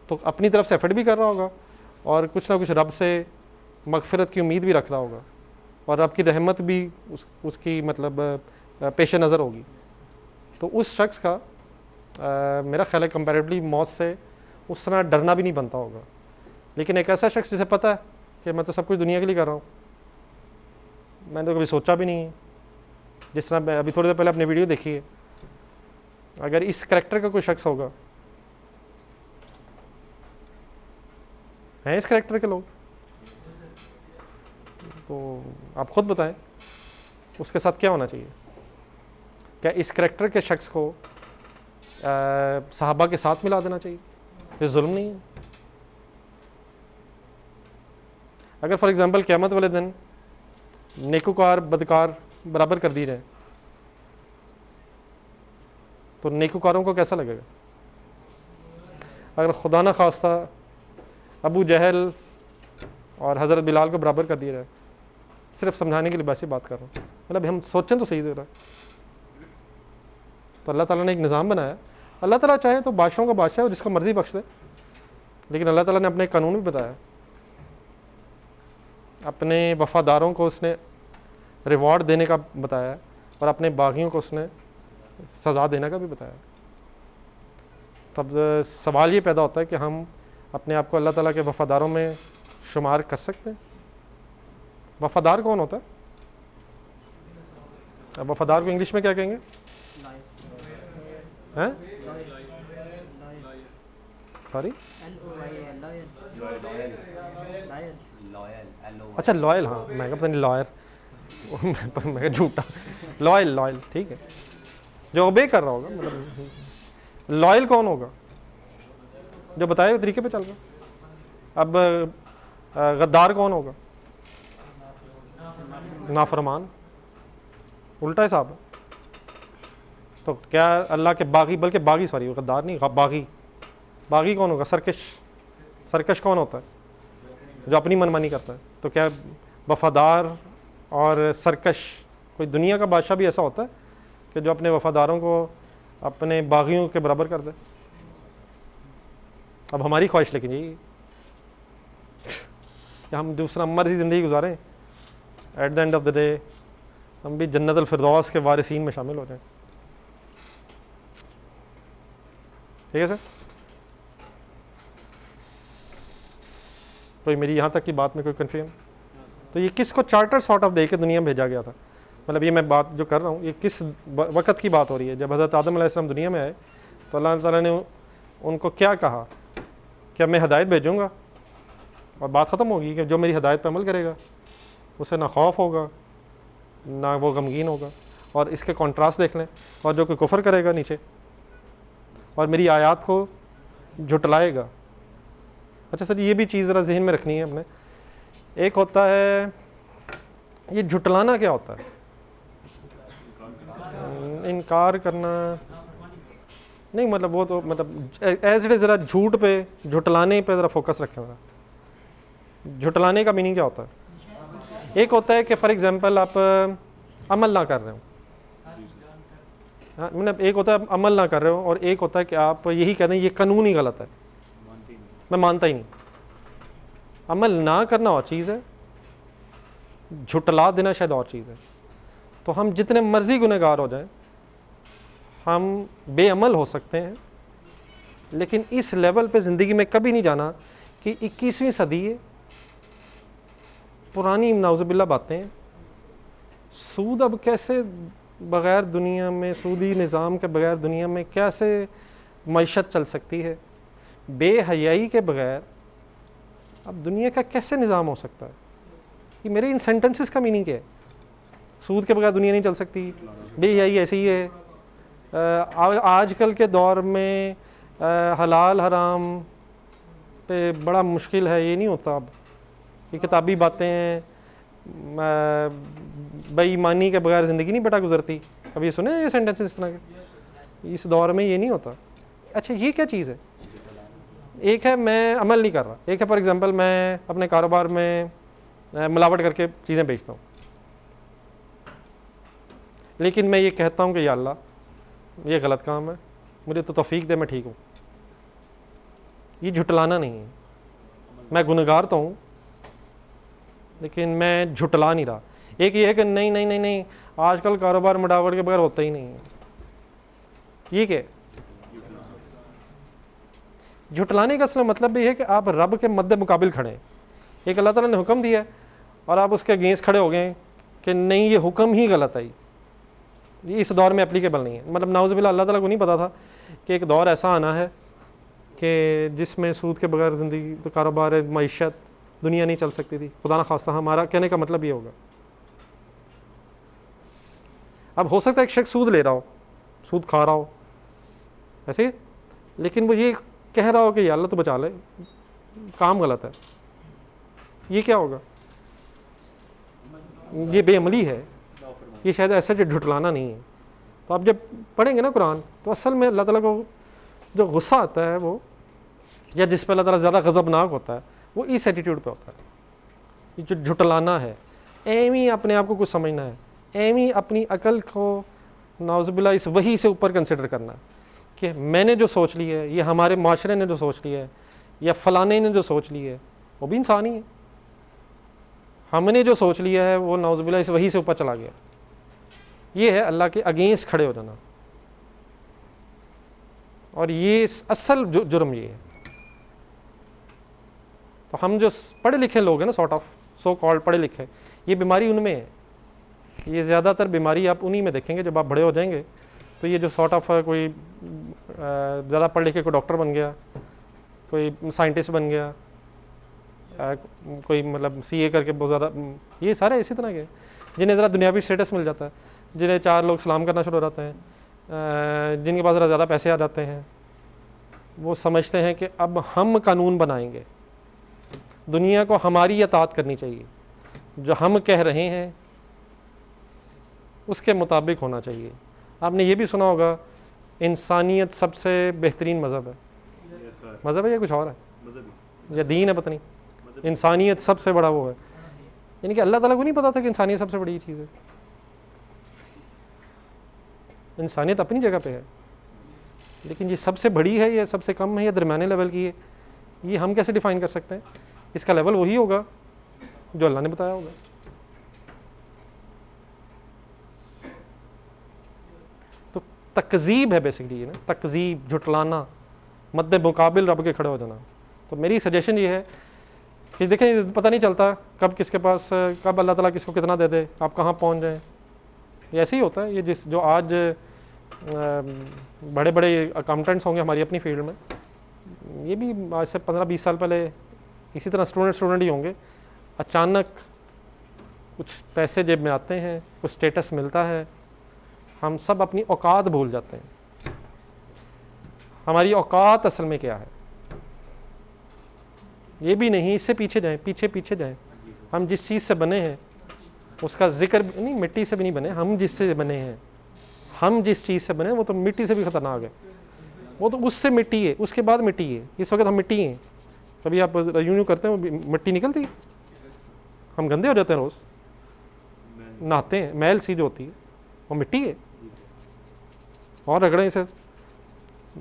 तो अपनी तरफ से एफर्ट भी कर रहा होगा और कुछ ना कुछ रब से मगफिरत की उम्मीद भी रख रहा होगा, और रब की रहमत भी उसकी मतलब पेश नज़र होगी। तो उस शख्स का मेरा ख्याल है कंपैरेटिवली मौत से उस तरह डरना भी नहीं बनता होगा। लेकिन एक ऐसा शख्स जिसे पता है कि मैं तो सब कुछ दुनिया के लिए कर रहा हूँ, मैंने तो कभी सोचा भी नहीं है, जिस तरह मैं अभी थोड़ी देर पहले अपनी वीडियो देखी है, अगर इस करैक्टर का कोई शख्स होगा, हैं इस करैक्टर के लोग, तो आप खुद बताएं उसके साथ क्या होना चाहिए। क्या इस करैक्टर के शख्स को सहाबा के साथ मिला देना चाहिए, ये जुल्म नहीं है। अगर फॉर एग्ज़ाम्पल क़यामत वाले दिन नेकोकार बदकार बराबर कर दी जाए तो नेकोकारों को कैसा लगेगा? अगर खुदा न खास्ता अबू जहल और हज़रत बिलाल को बराबर कर दिया जाए, सिर्फ समझाने के लिए वैसे बात कर रहा हूँ, मतलब हम सोचें तो सही दे रहा है। तो अल्लाह ताला ने एक निज़ाम बनाया, अल्लाह ताला चाहे तो बादशाहों का बादशाह और जिसको मर्ज़ी बख्श दे, लेकिन अल्लाह ताला ने अपने कानून भी बताया, अपने वफ़ादारों को उसने रिवॉर्ड देने का बताया और अपने बागियों को उसने सज़ा देने का भी बताया। तब सवाल ये पैदा होता है कि हम अपने आप को अल्लाह ताला के वफ़ादारों में शुमार कर सकते हैं? वफ़ादार कौन होता है? अब वफ़ादार को इंग्लिश में क्या कहेंगे? हैं? सॉरी, अच्छा लॉयल, हाँ मैं पता नहीं लॉयर मैं झूठा, लॉयल ठीक है, जो ओबे कर रहा होगा। मतलब लॉयल कौन होगा? जो बताए हुए तरीके पे चल रहा। अब गद्दार कौन होगा? नाफरमान, उल्टा हिसाब। तो क्या अल्लाह के बागी, बल्कि बागी सॉरी गद्दार नहीं, बागी कौन होगा? सरकश कौन होता है? जो अपनी मनमानी करता है। तो क्या वफ़ादार और सरकश, कोई दुनिया का बादशाह भी ऐसा होता है कि जो अपने वफ़ादारों को अपने बागियों के बराबर कर दे? अब हमारी ख्वाहिश लेकिन यही कि हम दूसरा मर्जी ज़िंदगी गुजारें, at the end of the day हम भी जन्नतुल फिरदौस के वारिसीन में शामिल हो जाएं। ठीक है सर? तो मेरी यहाँ तक की बात में कोई कन्फ्यूजन? तो ये किसको चार्टर सॉर्ट ऑफ दे के दुनिया में भेजा गया था? मतलब ये मैं बात जो कर रहा हूँ ये किस वक़्त की बात हो रही है? जब हज़रत आदम अलैहिस्सलाम दुनिया में आए तो अल्लाह ताला ने उनको क्या कहा कि मैं हिदायत भेजूँगा और बात ख़त्म होगी कि जो मेरी हिदायत पर अमल करेगा उसे ना खौफ होगा ना वो गमगीन होगा। और इसके कॉन्ट्रास्ट देख लें, और जो कोई कुफ़र करेगा नीचे और मेरी आयत को झुटलाएगा। अच्छा सर, ये भी चीज़ ज़रा जहन में रखनी है हमने। एक होता है ये झुटलाना, क्या होता है? इनकार करना नहीं, मतलब वो तो मतलब एज इट इज़, ज़रा झूठ पे झुटलाने पे ज़रा फोकस रखें। ज़रा झुटलाने का मीनिंग क्या होता है? एक होता है कि फॉर एग्ज़ाम्पल आप अमल ना कर रहे हो, हाँ, मतलब एक होता है अमल ना कर रहे हो और एक होता है कि आप यही कहते हैं ये कानून ही गलत है, मैं मानता ही नहीं। अमल ना करना और चीज़ है, झुटला देना शायद और चीज़ है। तो हम जितने मर्ज़ी गुनहगार हो जाएं, हम बेअमल हो सकते हैं, लेकिन इस लेवल पे ज़िंदगी में कभी नहीं जाना कि 21वीं सदी है, पुरानी नाउज़ुबिल्लाह बातें, सूद अब कैसे बग़ैर दुनिया में, सूदी निज़ाम के बग़ैर दुनिया में कैसे मईशत चल सकती है? बेहयाई के बग़ैर अब दुनिया का कैसे निज़ाम हो सकता है? ये मेरे इन सेंटेंसेस का मीनिंग क्या है? सूद के बग़ैर दुनिया नहीं चल सकती, बेहयाई ऐसे ही है। आजकल के दौर में हलाल हराम पे बड़ा मुश्किल है, ये नहीं होता। अब ये किताबी बातें हैं, बेईमानी के बगैर ज़िंदगी नहीं बेटा गुजरती। अब ये सुने ये सेंटेंसेस इस तरह के? इस दौर में ये नहीं होता। अच्छा, ये क्या चीज़ है? एक है मैं अमल नहीं कर रहा, एक है फॉर एग्ज़ाम्पल मैं अपने कारोबार में मिलावट करके चीज़ें बेचता हूँ, लेकिन मैं ये कहता हूँ कि या अल्लाह ये गलत काम है, मुझे तो तौफीक दे, मैं ठीक हूँ। ये झुटलाना नहीं है। मैं गुनहगार तो हूँ लेकिन मैं झुटला नहीं रहा। एक ये है कि नहीं नहीं नहीं नहीं आजकल कारोबार मिलावट के बगैर होता ही नहीं है, ये क्या? झुटलाने का असल मतलब भी है कि आप रब के मद्दे मुकाबिल खड़े हैं। एक अल्लाह ताला ने हुक्म दिया और आप उसके अगेंस्ट खड़े हो गए कि नहीं ये हुक्म ही गलत है, ये इस दौर में एप्लीकेबल नहीं है। मतलब नाउज़ुबिल्लाह अल्लाह ताला को नहीं पता था कि एक दौर ऐसा आना है कि जिसमें सूद के बगैर ज़िंदगी, तो कारोबार, मईशत, दुनिया नहीं चल सकती थी। खुदा ना खास्ता, हमारा कहने का मतलब ये होगा। अब हो सकता है एक शख्स सूद ले रहा हो, सूद खा रहा हो, ऐसे, लेकिन वो ये कह रहा हो कि या अल्लाह तो बचा ले, काम गलत है, ये क्या होगा? ये बेअमली है, ये शायद ऐसा झुटलाना नहीं है। तो आप जब पढ़ेंगे ना कुरान, तो असल में अल्लाह ताला को जो गुस्सा आता है वो, या जिस पर अल्लाह ताला ज़्यादा गज़बनाक होता है, वो इस एटीट्यूड पे होता है। ये जो झुटलाना है, एम ही अपने आप को कुछ समझना है, एम ही अपनी अकल को नाउज़ुबिल्लाह इस वही से ऊपर कंसिडर करना है कि मैंने जो सोच ली है, ये हमारे माशरे ने जो सोच लिया है, या फलाने ने जो सोच ली है, वो भी इंसान ही है। हमने जो सोच लिया है वो नाउज़ुबिल्लाह इस वही से ऊपर चला गया। ये है अल्लाह के अगेंस्ट खड़े हो जाना, और ये असल जुर्म ये है। तो हम जो पढ़े लिखे लोग हैं ना, सॉर्ट ऑफ सो कॉल्ड पढ़े लिखे, ये बीमारी उनमें है। ये ज़्यादातर बीमारी आप उन्हीं में देखेंगे जब आप बड़े हो जाएंगे। तो ये जो सॉर्ट ऑफ कोई ज़्यादा पढ़ लिखे कोई डॉक्टर बन गया, कोई साइंटिस्ट बन गया, कोई मतलब सीए करके बहुत ज़्यादा, ये सारे इसी तरह के जिन्हें ज़रा दुनियावी स्टेटस मिल जाता है, जिन्हें 4 लोग सलाम करना शुरू हो जाते हैं, जिनके पास ज़रा ज़्यादा पैसे आ जाते हैं, वो समझते हैं कि अब हम कानून बनाएंगे, दुनिया को हमारी इताअत करनी चाहिए, जो हम कह रहे हैं उसके मुताबिक होना चाहिए। आपने ये भी सुना होगा, इंसानियत सबसे बेहतरीन मज़हब है। मज़हब है या कुछ और है, या दीन है, पता नहीं। इंसानियत सबसे बड़ा वो है, यानी कि अल्लाह ताला को नहीं पता था कि इंसानियत सबसे बड़ी चीज़ है। इंसानियत अपनी जगह पे है, लेकिन ये सबसे बड़ी है या सबसे कम है या दरमियाने लेवल की है, ये हम कैसे डिफ़ाइन कर सकते हैं? इसका लेवल वही होगा जो अल्लाह ने बताया होगा। तो तकज़ीब है बेसिकली, ना तकज़ीब, झुटलाना, मद्दे मुकाबिल रब के खड़े हो जाना। तो मेरी सजेशन ये है कि देखें, पता नहीं चलता कब किसके पास, कब अल्लाह ताला किसको कितना दे दे, आप कहाँ पहुँच जाएँ। ये ऐसे ही होता है। ये जो आज बड़े बड़े अकाउंटेंट्स होंगे हमारी अपनी फील्ड में, ये भी आज से 15-20 साल पहले इसी तरह स्टूडेंट ही होंगे। अचानक कुछ पैसे जेब में आते हैं, कुछ स्टेटस मिलता है, हम सब अपनी औकात भूल जाते हैं। हमारी औकात असल में क्या है ये भी नहीं, इससे पीछे जाएं। हम जिस चीज़ से बने हैं उसका जिक्र नहीं, मिट्टी से भी नहीं बने, हम जिससे बने हैं, हम जिस चीज़ से बने वो तो मिट्टी से भी ख़तरनाक है। वो तो उससे मिट्टी है, उसके बाद मिट्टी है। इस वक्त हम मिट्टी हैं। कभी आप यूँ करते हैं वो मिट्टी निकलती है, हम गंदे हो जाते हैं, रोज़ नहाते हैं, मैल सी जो होती है वो मिट्टी है। और रगड़े इसे,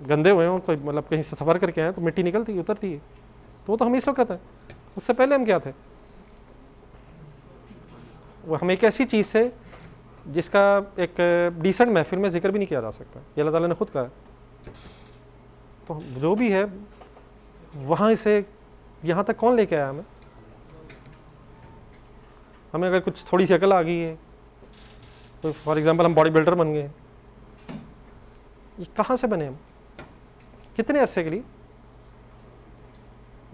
गंदे हुए हों, कोई मतलब कहीं से सफ़र करके आए तो मिट्टी निकलती है, उतरती है। तो वो तो हम इस वक्त हैं, उससे पहले हम क्या थे? वो हम एक ऐसी चीज़ से जिसका एक डिसेंट महफिल में जिक्र भी नहीं किया जा सकता, ये अल्लाह ताला ने खुद कहा है। तो जो भी है वहाँ से यहाँ तक कौन लेके आया हमें अगर कुछ थोड़ी सी अकल आ गई है, तो फॉर एग्जांपल हम बॉडी बिल्डर बन गए, ये कहाँ से बने हम, कितने अरसे के लिए?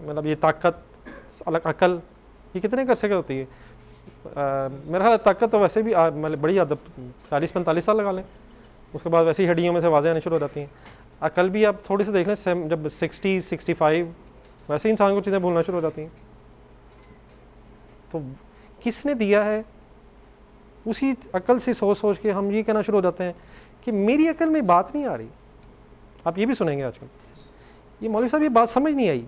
मतलब ये ताकत, अलग अकल, ये कितने अरसे की होती है? मेरा ख्याल ताकत तो वैसे भी मतलब बड़ी आदत 40-45 साल लगा लें, उसके बाद वैसे ही हड्डियों में से आवाज़ें आनी शुरू हो जाती हैं। अकल भी आप थोड़ी सी देख लें, जब 60-65 वैसे ही इंसान को चीज़ें भूलना शुरू हो जाती हैं। तो किसने दिया है? उसी अकल से सोच के हम ये कहना शुरू हो जाते हैं कि मेरी अकल में बात नहीं आ रही। आप ये भी सुनेंगे आजकल, ये मौलवी साहब ये बात समझ नहीं आई।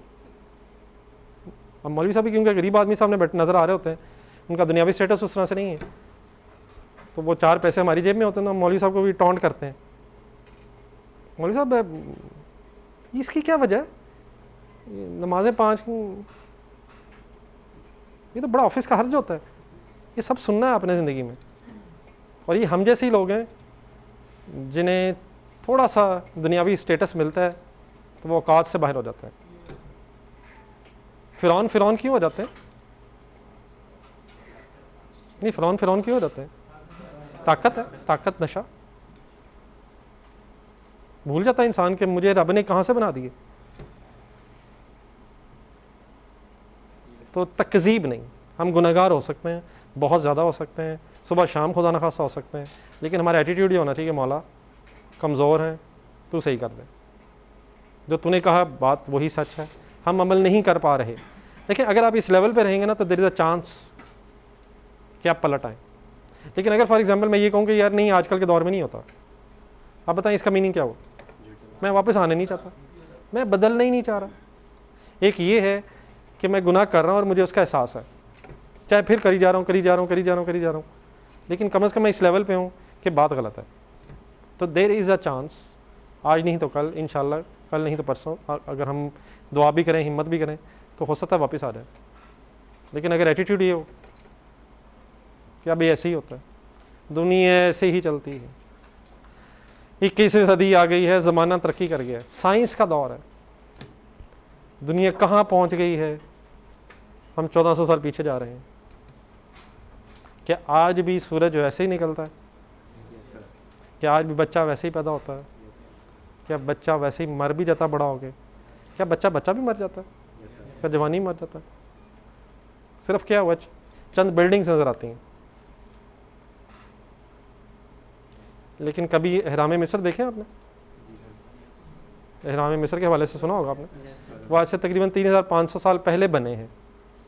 अब मौलवी साहब भी क्योंकि गरीब आदमी सामने बैठे नज़र आ रहे होते हैं, उनका दुनियावी स्टेटस उस तरह से नहीं है, तो वो 4 पैसे हमारी जेब में होते हैं, तो मौलवी साहब को भी टॉन्ट करते हैं। मौलवी साहब इसकी क्या वजह है? नमाजें 5, ये तो बड़ा ऑफिस का हर्ज होता है, ये सब सुनना है आपने ज़िंदगी में। और ये हम जैसे ही लोग हैं जिन्हें थोड़ा सा दुनियावी स्टेटस मिलता है तो वो औकात से बाहर हो जाते हैं। फ़िरौन क्यों हो जाते हैं? नहीं, फ़िरौन क्यों हो जाते हैं? ताकत है, ताकत, नशा। भूल जाता है इंसान कि मुझे रब ने कहाँ से बना दिए। तो तकज़ीब नहीं, हम गुनहगार हो सकते हैं, बहुत ज़्यादा हो सकते हैं, सुबह शाम खुदा न खासा हो सकते हैं, लेकिन हमारा एटीट्यूड ये होना चाहिए कि मौला कमज़ोर हैं, तू सही कर दे। जो तूने कहा बात वही सच है, हम अमल नहीं कर पा रहे। देखिए अगर आप इस लेवल पे रहेंगे ना तो देयर इज़ अ चांस कि आप पलट आए। लेकिन अगर फॉर एग्जांपल मैं ये कहूँ कि यार नहीं आजकल के दौर में नहीं होता, आप बताएं इसका मीनिंग क्या हुआ? मैं वापस आने नहीं चाहता, मैं बदलना ही नहीं चाह रहा। एक ये है कि मैं गुनाह कर रहा हूँ और मुझे उसका एहसास है, चाहे फिर करी जा रहा हूँ, लेकिन कम से कम मैं इस लेवल पे हूँ कि बात गलत है। तो देयर इज़ अ चांस, आज नहीं तो कल इंशाल्लाह, कल नहीं तो परसों, अगर हम दुआ भी करें, हिम्मत भी करें, तो हो सकता है वापस आ जाए। लेकिन अगर एटीट्यूड ये हो कि अभी ऐसे ही होता है, दुनिया ऐसे ही चलती है, 21वीं सदी आ गई है, ज़माना तरक्की कर गया है, साइंस का दौर है, दुनिया कहाँ पहुँच गई है, हम 1400 साल पीछे जा रहे हैं। क्या आज भी सूरज वैसे ही निकलता है? क्या आज भी बच्चा वैसे ही पैदा होता है? क्या बच्चा वैसे ही मर भी जाता बड़ा हो गया? क्या बच्चा भी मर जाता है? क्या जवानी मर जाता है? सिर्फ क्या हुआ, चंद बिल्डिंग्स नज़र आती हैं। लेकिन कभी एहराम मिस्र देखे आपने? एहराम मिस्र के हवाले से सुना होगा आपने। वो आज से तकरीबन 3500 साल पहले बने हैं,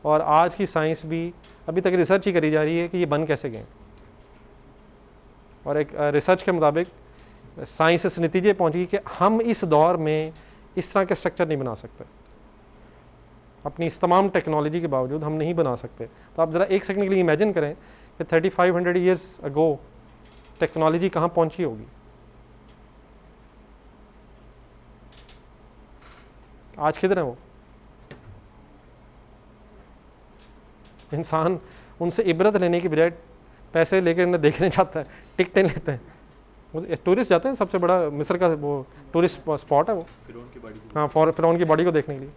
और आज की साइंस भी अभी तक रिसर्च ही करी जा रही है कि ये बन कैसे गए। और एक रिसर्च के मुताबिक साइंस इस नतीजे पहुंची कि हम इस दौर में इस तरह के स्ट्रक्चर नहीं बना सकते, अपनी इस तमाम टेक्नोलॉजी के बावजूद हम नहीं बना सकते। तो आप ज़रा एक सेकंड के लिए इमेजिन करें कि 3500 ईयर्स अगो टेक्नोलॉजी कहाँ पहुंची होगी। आज किधर है वो? इंसान उनसे इबरत लेने की बजाय पैसे लेकर इन्हें देखने जाता है, टिकटें लेते हैं। वो टूरिस्ट जाते हैं, सबसे बड़ा मिस्र का वो टूरिस्ट स्पॉट है वो, हाँ, फिरौन की बॉडी को देखने के लिए।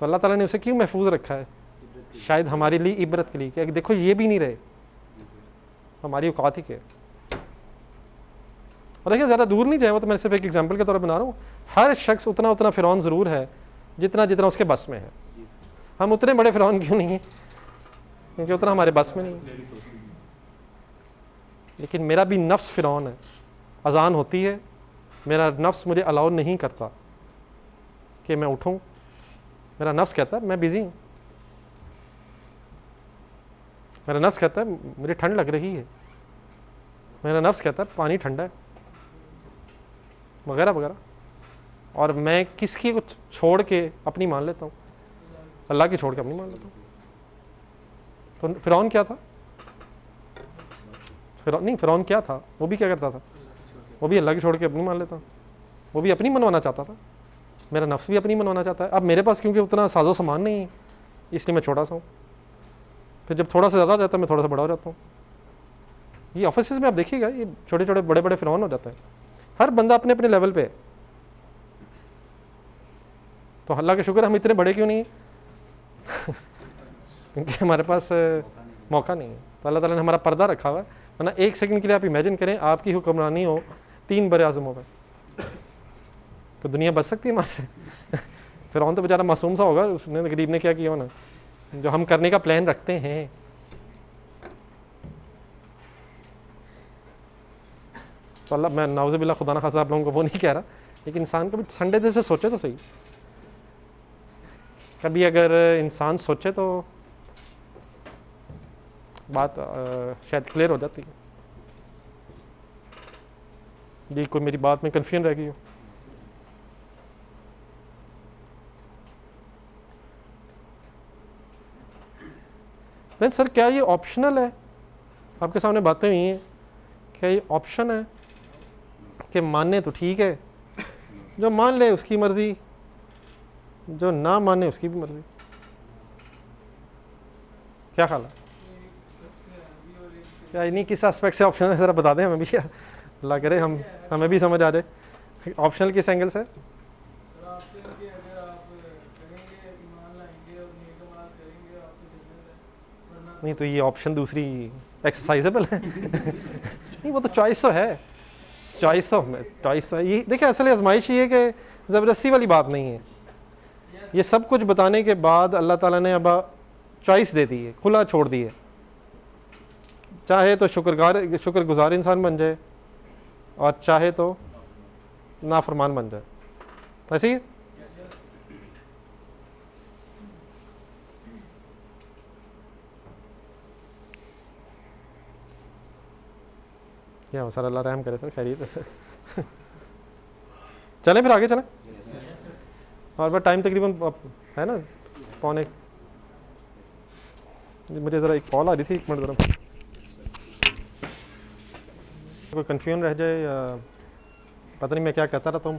तो अल्लाह ताला ने उसे क्यों महफूज रखा है? शायद हमारे लिए इबरत के लिए, कि देखो ये भी नहीं रहे, हमारी औकात ही क्या है। और देखिए ज़्यादा दूर नहीं जाए, वो तो मैं सिर्फ एक एग्जांपल के तौर पर बना रहा हूँ। हर शख्स उतना उतना फिरौन ज़रूर है जितना जितना उसके बस में है। हम उतने बड़े फिरौन क्यों नहीं हैं? क्योंकि उतना हमारे बस में नहीं है। लेकिन मेरा भी नफ्स फिरौन है। अजान होती है, मेरा नफ्स मुझे अलाउ नहीं करता कि मैं उठूं। मेरा नफ्स कहता है मैं बिज़ी हूँ, मेरा नफ्स कहता है मुझे ठंड लग रही है, मेरा नफ्स कहता है पानी ठंडा है, वगैरह वगैरह। और मैं किसकी को छोड़ के अपनी मान लेता हूँ, अल्लाह की छोड़ के अपनी मान लेता हूँ। तो फिरौन क्या था? फिरौन क्या था? वो भी क्या करता था? वो भी अल्लाह की छोड़ के अपनी मान लेता, वो भी अपनी मनवाना चाहता था। मेरा नफ्स भी अपनी मनवाना चाहता है। अब मेरे पास क्योंकि उतना साजो सामान नहीं है, इसलिए मैं छोटा सा हूँ। फिर जब थोड़ा सा ज़्यादा हो जाता है, मैं थोड़ा सा बड़ा हो जाता हूँ। ये ऑफिस में आप देखिएगा, ये छोटे छोटे बड़े बड़े फिरौन हो जाते हैं। हर बंदा अपने अपने लेवल पे है। तो अल्लाह का शुक्र हम इतने बड़े क्यों नहीं हैं? क्योंकि हमारे पास मौका नहीं है। तो अल्लाह ताला ने हमारा पर्दा रखा हुआ है। वरना एक सेकंड के लिए आप इमेजिन करें आपकी हुक्मरानी हो 3 बड़े आज़मों में, तो दुनिया बच सकती है हमारे से? फिरौन तो बेचारा मासूम सा होगा, उसने गरीब ने क्या किया होना जो हम करने का प्लान रखते हैं। तो अल्लाह, मैं नाउज़ुबिल्लाह खुदा ना खासा आप लोगों को वो नहीं कह रहा, लेकिन इंसान कभी संडे दिन से सोचे तो सही। कभी अगर इंसान सोचे तो बात शायद क्लियर हो जाती है। जी, कोई मेरी बात में कन्फ्यूजन रह गई हो? नहीं सर, क्या ये ऑप्शनल है? आपके सामने बातें हुई हैं, क्या ये ऑप्शन है कि माने तो ठीक है, जो मान ले उसकी मर्ज़ी, जो ना माने उसकी भी मर्ज़ी? क्या ख्याल है? क्या इन्हीं किस एस्पेक्ट से ऑप्शन है, ज़रा बता दें हमें भी, अल्लाह करे हमें भी समझ आ जाए। ऑप्शनल किस एंगल से? नहीं तो ये ऑप्शन दूसरी एक्सरसाइजेबल है। नहीं, वो तो चॉइस तो है, चॉइस तो है। ये देखिए, असल आजमाइश ये है कि ज़बरदस्ती वाली बात नहीं है। ये सब कुछ बताने के बाद अल्लाह ताला ने अब चॉइस दे दी है, खुला छोड़ दी है। चाहे तो शुक्रगुजार इंसान बन जाए, और चाहे तो नाफरमान बन जाए। ऐसे ही है? क्या हो सर, अल्लाह रहम करे सर, खैरियत है सर। चलें फिर आगे चलें। और बार टाइम तकरीबन है ना, पौने। मुझे ज़रा एक कॉल आ रही थी, 1 मिनट ज़रा। कोई कन्फ्यूजन रह जाए या पता नहीं मैं क्या कहता रहा,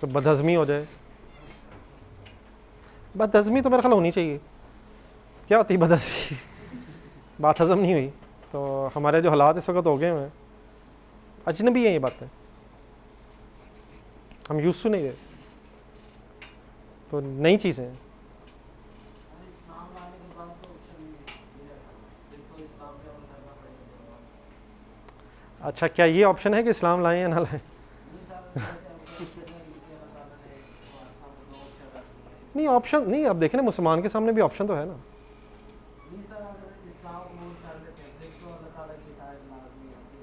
तो बदहज़मी हो जाए। बदहज़मी तो मेरा ख्याल होनी चाहिए। क्या होती है बदहज़मी? बात हज़म नहीं हुई तो हमारे जो हालात इस वक्त हो गए हैं, अजनबी हैं ये बातें, हम यूज़ टू नहीं रहे, तो नई चीज़ें हैं। अच्छा, क्या ये ऑप्शन है कि इस्लाम लाएं या ना लाएं? नहीं, ऑप्शन नहीं। अब देखें ना, मुसलमान के सामने भी ऑप्शन तो है ना।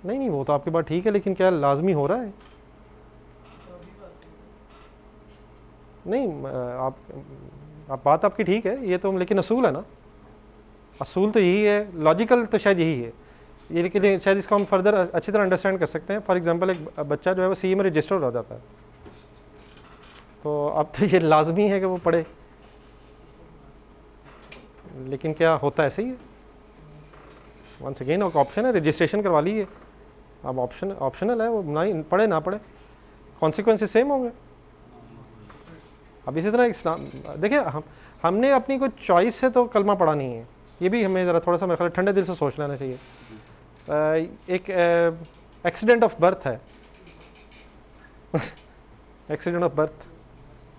नहीं, वो तो आपकी बात ठीक है, लेकिन क्या लाजमी हो रहा है? नहीं, आप बात आपकी ठीक है, ये तो, लेकिन असूल है ना। असूल तो यही है, लॉजिकल तो शायद यही है ये, लेकिन शायद इसको हम फर्दर अच्छी तरह अंडरस्टैंड कर सकते हैं। फॉर एग्जांपल, एक बच्चा जो है वो सीए में रजिस्टर्ड हो जाता है, तो अब तो ये लाजमी है कि वो पढ़े, लेकिन क्या होता ऐसे ही है? वंस अगेन एक ऑप्शन है, रजिस्ट्रेशन करवा लीजिए। अब ऑप्शनल है, वो ना पढ़े ना पढ़े, कॉन्सिक्वेंसेस सेम होंगे। अब इसी तरह इस्लाम, देखिए हमने अपनी कोई चॉइस से तो कलमा पढ़ा नहीं है, ये भी हमें ज़रा थोड़ा सा मेरे ख्याल ठंडे दिल से सोच लेना चाहिए। एक एक्सीडेंट ऑफ बर्थ है एक्सीडेंट ऑफ बर्थ,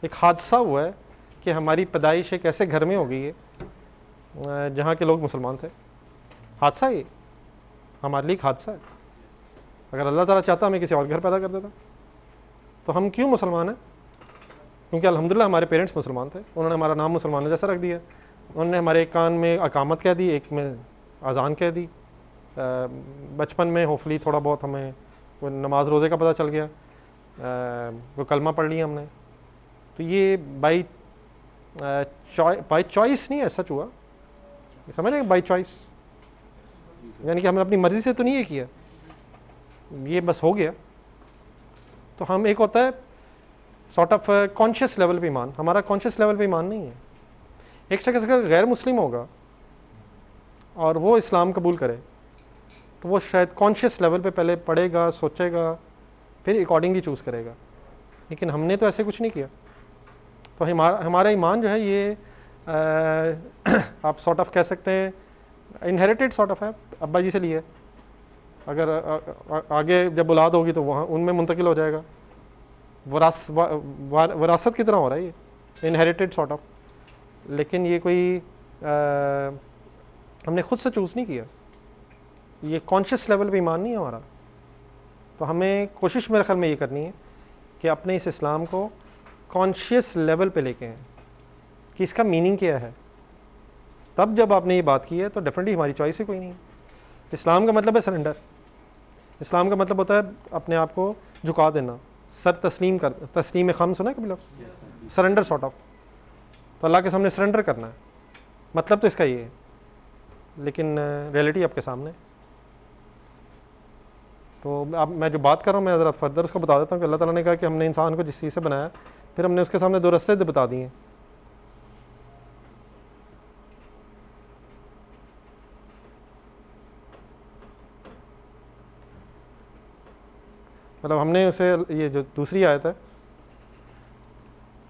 एक हादसा हुआ है कि हमारी पैदाइश एक ऐसे घर में हो गई है जहाँ के लोग मुसलमान थे। हादसा ये हमारे लिए एक हादसा है। अगर अल्लाह ताला चाहता हमें किसी और घर पैदा कर देता, तो हम क्यों मुसलमान हैं? क्योंकि अल्हम्दुलिल्लाह हमारे पेरेंट्स मुसलमान थे, उन्होंने हमारा नाम मुसलमान जैसा रख दिया। उन्होंने हमारे एक कान में अकामत कह दी, एक में अज़ान कह दी। बचपन में होपफुली थोड़ा बहुत हमें वो नमाज रोज़े का पता चल गया, वो कलमा पढ़ लिया हमने। तो ये बाई चॉइस नहीं ऐसा हुआ, समझ रहे? बाई चॉइस यानी कि हमने अपनी मर्ज़ी से तो नहीं ये किया, ये बस हो गया। तो हम, एक होता है सॉर्ट ऑफ कॉन्शियस लेवल पे ईमान, हमारा कॉन्शियस लेवल पे ईमान नहीं है। एक शख्स अगर गैर मुस्लिम होगा और वो इस्लाम कबूल करे, तो वो शायद कॉन्शियस लेवल पे पहले पढ़ेगा, सोचेगा, फिर अकॉर्डिंगली चूज़ करेगा। लेकिन हमने तो ऐसे कुछ नहीं किया। तो हमारा ईमान जो है ये आप सॉर्ट ऑफ कह सकते हैं इनहेरिटेड सॉर्ट ऑफ है, अब्बा जी से लिए। अगर आगे जब औलाद होगी तो वहाँ उनमें मुंतकिल हो जाएगा, वरासत की तरह हो रहा है ये, इनहेरिटेड सॉर्ट ऑफ। लेकिन ये कोई हमने खुद से चूज़ नहीं किया, ये कॉन्शियस लेवल पे ईमान नहीं है हमारा। तो हमें कोशिश मेरे ख्याल में ये करनी है कि अपने इस इस्लाम को कॉन्शियस लेवल पे लेके आएँ कि इसका मीनिंग क्या है। तब जब आपने ये बात की है तो डेफिनेटली हमारी चॉइस ही कोई नहीं है। इस्लाम का मतलब है सरेंडर। इस्लाम का मतलब होता है अपने आप को झुका देना, सर तस्लीम कर, तस्लीम खम सुना है कभी लफ्ज़? Surrender sort of. तो अल्लाह के सामने सरेंडर करना है, मतलब तो इसका ये है। लेकिन रियलिटी आपके सामने। तो अब मैं जो बात कर रहा हूँ, मैं ज़रा फर्दर उसको बता देता हूँ कि अल्लाह ताला ने कहा कि हमने इंसान को जिस चीज़ से बनाया, फिर हमने उसके सामने 2 रास्ते बता दिए। मतलब हमने उसे, ये जो दूसरी आयत है,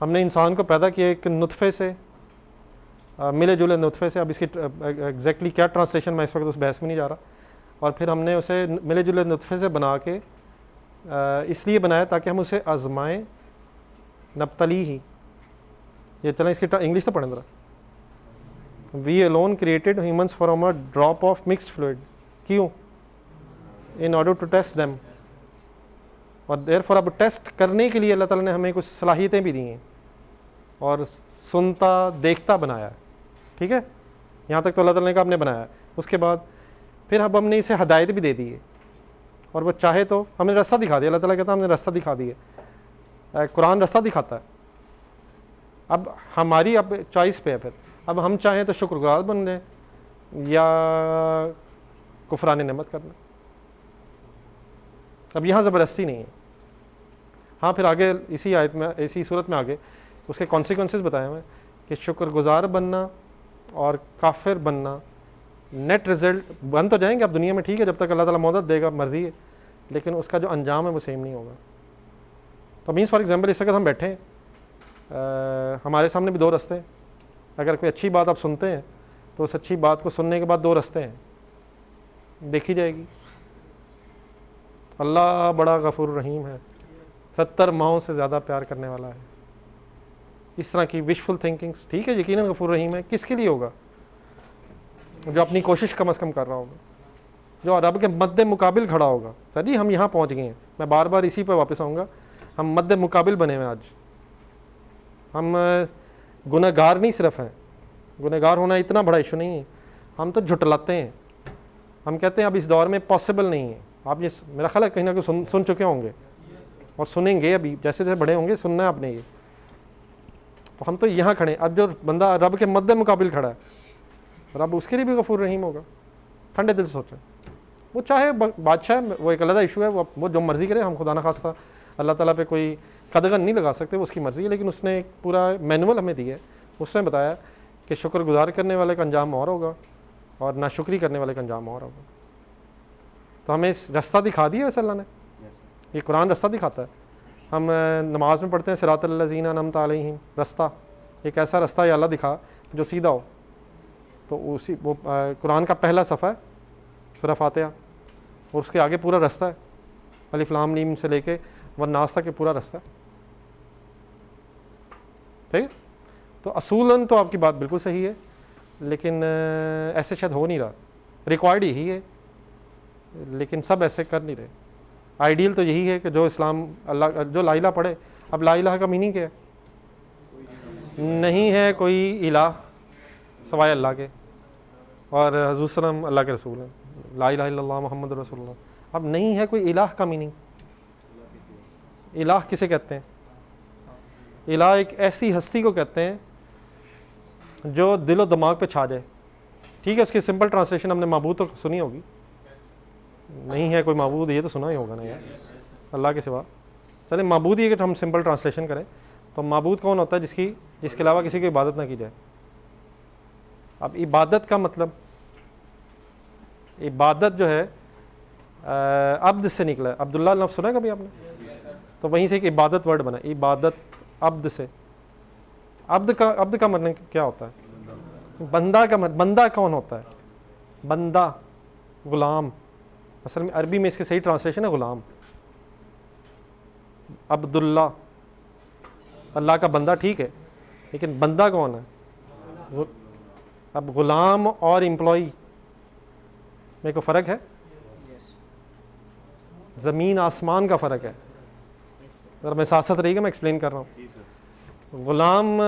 हमने इंसान को पैदा किया एक नुतफ़े से, मिले जुले नुतफ़े से। अब इसकी एग्जैक्टली क्या ट्रांसलेशन, मैं इस वक्त उस बहस में नहीं जा रहा। और फिर हमने उसे मिले जुले नुतफ़े से बना के इसलिए बनाया ताकि हम उसे आजमाएं, नब्तली ही। ये चलें इसकी इंग्लिश तो पढ़ें ज़रा। We alone created humans from a drop of mixed fluid. क्यों? In order to test them. और देयरफॉर अब टेस्ट करने के लिए अल्लाह ताला ने हमें कुछ सलाहियतें भी दी हैं और सुनता देखता बनाया। ठीक है, यहाँ तक तो अल्लाह ताला ने कहा आपने बनाया। उसके बाद फिर अब हमने इसे हदायत भी दे दी है और वो चाहे तो हमें रास्ता दिखा दिया, अल्लाह ताला कहता है हमने रास्ता दिखा दिया, कुरान रास्ता दिखाता है। अब हमारी अब चॉइस पे है, फिर अब हम चाहें तो शुक्रगुजार बन जाए या कुफरान नेमत करना। अब यहाँ ज़बरदस्ती नहीं है। हाँ, फिर आगे इसी आयत में, इसी सूरत में आगे उसके कॉन्सिक्वेंसेस बताए हुए कि शुक्रगुजार बनना और काफिर बनना, नेट रिजल्ट बन तो जाएंगे अब दुनिया में, ठीक है, जब तक अल्लाह ताला मदद देगा, मर्ज़ी है, लेकिन उसका जो अंजाम है वो सेम नहीं होगा। तो मीन्स फॉर एग्जांपल इस वक्त हम बैठे हैं, हमारे सामने भी दो रास्ते हैं। अगर कोई अच्छी बात आप सुनते हैं तो उस अच्छी बात को सुनने के बाद दो रास्ते हैं, देखी जाएगी। अल्लाह बड़ा गफूर रहीम है, 70 माओं से ज़्यादा प्यार करने वाला है। इस तरह की विशफुल थिंकिंग्स, ठीक है, यकीनन गफूर रहीम है, किसके लिए होगा? जो अपनी कोशिश कम अज़ कम कर रहा होगा, जो रब के मद्दे मुकाबिल खड़ा होगा। सर जी हम यहाँ पहुँच गए हैं, मैं बार बार इसी पर वापस आऊँगा, हम मद्दे मुकाबिल बने हुए आज। हम गुनहगार नहीं सिर्फ हैं, गुनहगार होना इतना बड़ा इशू नहीं है, हम तो झुटलाते हैं। हम कहते हैं अब इस दौर में पॉसिबल नहीं है। आप ये मेरा ख्याल है कहीं ना कहीं सुन चुके होंगे और सुनेंगे, अभी जैसे जैसे बड़े होंगे सुनना है आपने ये। तो हम तो यहाँ खड़े, अब जो बंदा रब के मद्दे मुकाबिल खड़ा है, रब उसके लिए भी गफूर रहीम होगा। ठंडे दिल से सोचें, वो चाहे बादशाह, वो एक अलग इशू है, वो जो मर्ज़ी करे, हम खुदा न खास्ता अल्लाह ताला पे कोई कदगन नहीं लगा सकते, वो उसकी मर्ज़ी है। लेकिन उसने एक पूरा मैनुअल हमें दिया है, उसने बताया कि शुक्रगुजार करने वाले का अंजाम और होगा और नाशुक्री करने वाले का अंजाम और होगा। तो हमें इस रास्ता दिखा दिया वैसे अल्लाह ने, ये कुरान रास्ता दिखाता है। हम नमाज में पढ़ते हैं सिरातल लज़ीना अनअमता अलैहिम, रास्ता, एक ऐसा रास्ता या अल्लाह दिखा जो सीधा हो। तो उसी वो कुरान का पहला सफ़ा है सूरह फातिहा, और उसके आगे पूरा रास्ता है, अलिफ लाम मीम से लेके वन्नास तक पूरा रास्ता है। ठीक है, तो असूलन तो आपकी बात बिल्कुल सही है, लेकिन ऐसे शायद हो नहीं रहा। रिक्वायर्ड यही है, लेकिन सब ऐसे कर नहीं रहे। आइडियल तो यही है कि जो इस्लाम अल्लाह, जो ला इलाहा पढ़े। अब ला इलाहा का मीनिंग क्या है? नहीं है कोई इलाह सवाए अल्लाह के, और हुज़ूर सल्लम अल्लाह के रसूल हैं, ला इलाहा इल्लल्लाह मुहम्मद रसूलुल्लाह। अब नहीं है कोई इलाह का मीनिंग। इलाह किसे कहते हैं? इलाह एक ऐसी हस्ती को कहते हैं जो दिलो दिमाग पे छा जाए। ठीक है, उसकी सिंपल ट्रांसलेशन हमने माबूद तो सुनी होगी, नहीं है कोई माबूद, ये तो सुना ही होगा ना यार, अल्लाह के सिवा। चले माबूद ही अगर हम सिंपल ट्रांसलेशन करें तो माबूद कौन होता है? जिसके अलावा किसी की इबादत ना की जाए। अब इबादत का मतलब, इबादत जो है अब्द से निकला है। अब्दुल्ला लफ्ज़ सुना है कभी आपने? तो वहीं से एक इबादत वर्ड बना, इबादत अब्द से। अब्द का मतलब क्या होता है? बंदा का मतलब, बंदा कौन होता है? बंदा, गुलाम। असल में अरबी में इसकी सही ट्रांसलेशन है गुलाम। अब्दुल्ला अल्लाह का बंदा, ठीक है, लेकिन बंदा कौन है? अब गुलाम और एम्प्लॉई में को फ़र्क है, ज़मीन आसमान का फ़र्क है। अगर मैं साथ साथ रहिएगा, मैं एक्सप्लेन कर रहा हूँ। गुलाम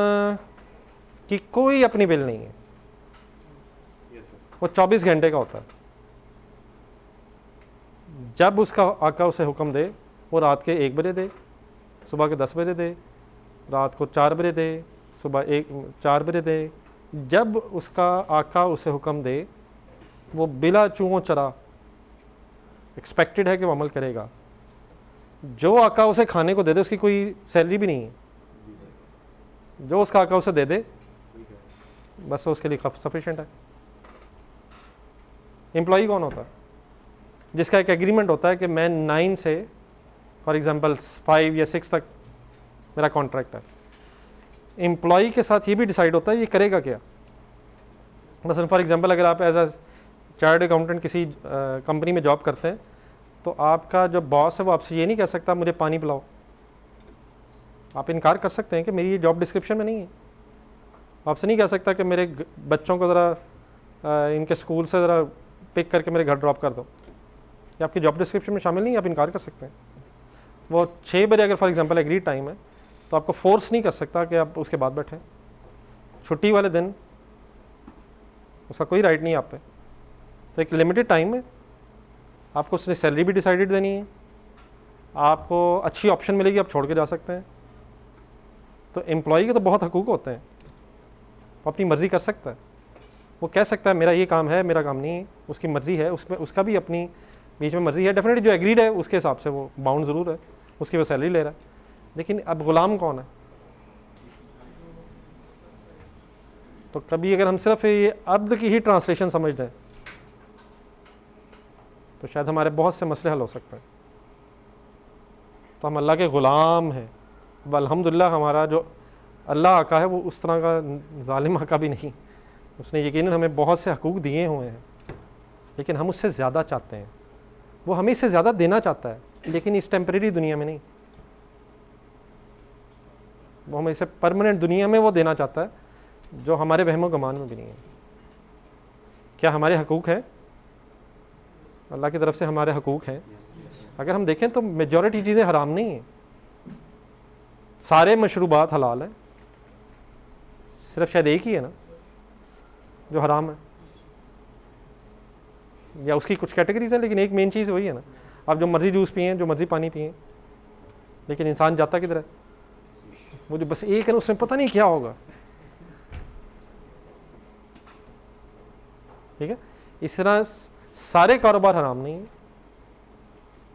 की कोई अपनी विल नहीं है, वो 24 घंटे का होता है। जब उसका आका उसे हुक्म दे, वो रात के 1 बजे दे, सुबह के 10 बजे दे, रात को 4 बजे दे, सुबह 4 बजे दे, जब उसका आका उसे हुक्म दे, वो बिला चूहों चरा एक्सपेक्टेड है कि वो अमल करेगा। जो आका उसे खाने को दे दे, उसकी कोई सैलरी भी नहीं है, जो उसका आका उसे दे दे बस उसके लिए सफिशिएंट है। एम्प्लॉई कौन होता है? जिसका एक एग्रीमेंट होता है कि मैं 9 से फॉर एग्जांपल 5 या 6 तक मेरा कॉन्ट्रैक्ट है। एम्प्लॉई के साथ ये भी डिसाइड होता है ये करेगा क्या। मसलन फॉर एग्जांपल अगर आप एज अ चार्टर्ड अकाउंटेंट किसी कंपनी में जॉब करते हैं, तो आपका जो बॉस है वो आपसे ये नहीं कह सकता मुझे पानी पिलाओ। आप इनकार कर सकते हैं कि मेरी ये जॉब डिस्क्रिप्शन में नहीं है। आपसे नहीं कह सकता कि मेरे बच्चों को ज़रा इनके स्कूल से ज़रा पिक करके मेरे घर ड्रॉप कर दो, ये आपकी जॉब डिस्क्रिप्शन में शामिल नहीं है, आप इनकार कर सकते हैं। वो 6 बजे अगर फॉर एग्जांपल एग्री टाइम है, तो आपको फोर्स नहीं कर सकता कि आप उसके बाद बैठें। छुट्टी वाले दिन उसका कोई राइट नहीं है आप पे। तो एक लिमिटेड टाइम है, आपको उसने सैलरी भी डिसाइडेड देनी है, आपको अच्छी ऑप्शन मिलेगी, आप छोड़ के जा सकते हैं। तो एम्प्लॉई के तो बहुत हकूक़ होते हैं, वो अपनी मर्ज़ी कर सकता है, वो कह सकता है मेरा ये काम है, मेरा काम नहीं है, उसकी मर्ज़ी है, उसमें उसका भी अपनी बीच में मर्ज़ी है। डेफिनेटली जो एग्रीड है उसके हिसाब से वो बाउंड ज़रूर है, उसकी वो सैलरी ले रहा है। लेकिन अब ग़ुलाम कौन है? तो कभी अगर हम सिर्फ ये अब्द की ही ट्रांसलेशन समझ लें तो शायद हमारे बहुत से मसले हल हो सकते हैं। तो हम अल्लाह के ग़ुलाम हैं। अब अल्हम्दुलिल्लाह हमारा जो अल्लाह आका है वो उस तरह का ज़ालिम आका भी नहीं, उसने यकीनन हमें बहुत से हकूक़ दिए हुए हैं, लेकिन हम उससे ज़्यादा चाहते हैं। वो हमें इससे ज़्यादा देना चाहता है, लेकिन इस टेम्परेरी दुनिया में नहीं, वो हमें इसे परमानेंट दुनिया में वो देना चाहता है जो हमारे वहम गुमान में भी नहीं है। क्या हमारे हकूक़ हैं? अल्लाह की तरफ से हमारे हकूक़ हैं। अगर हम देखें तो मेजॉरिटी चीज़ें हराम नहीं हैं, सारे मशरूबात हलाल हैं, सिर्फ शायद एक ही है ना जो हराम है, या उसकी कुछ कैटेगरीज हैं, लेकिन एक मेन चीज़ वही है ना। आप जो मर्ज़ी जूस पिए, जो मर्ज़ी पानी पिए, लेकिन इंसान जाता किधर है? वो जो बस एक है ना, उसमें पता नहीं क्या होगा। ठीक है, इस तरह सारे कारोबार हराम नहीं है,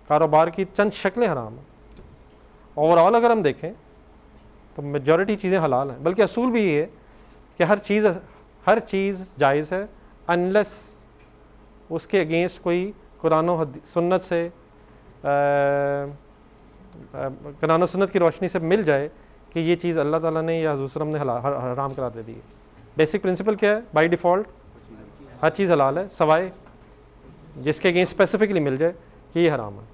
कारोबार की चंद शक्लें हराम हैं। ओवरऑल अगर हम देखें तो मेजॉरिटी चीज़ें हलाल हैं, बल्कि असूल भी ये है कि हर चीज़ जायज़ है अनलेस उसके अगेंस्ट कोई कुरान और सुन्नत से कुरान और सुन्नत की रोशनी से मिल जाए कि ये चीज़ अल्लाह ताला ने या हुज़ूर सल्लल्लाहु अलैहि वसल्लम ने हराम करार दे दी है। बेसिक प्रिंसिपल क्या है? बाय डिफ़ॉल्ट हर चीज़ हलाल है, सवाए जिसके अगेंस्ट स्पेसिफिकली मिल जाए कि ये हराम है।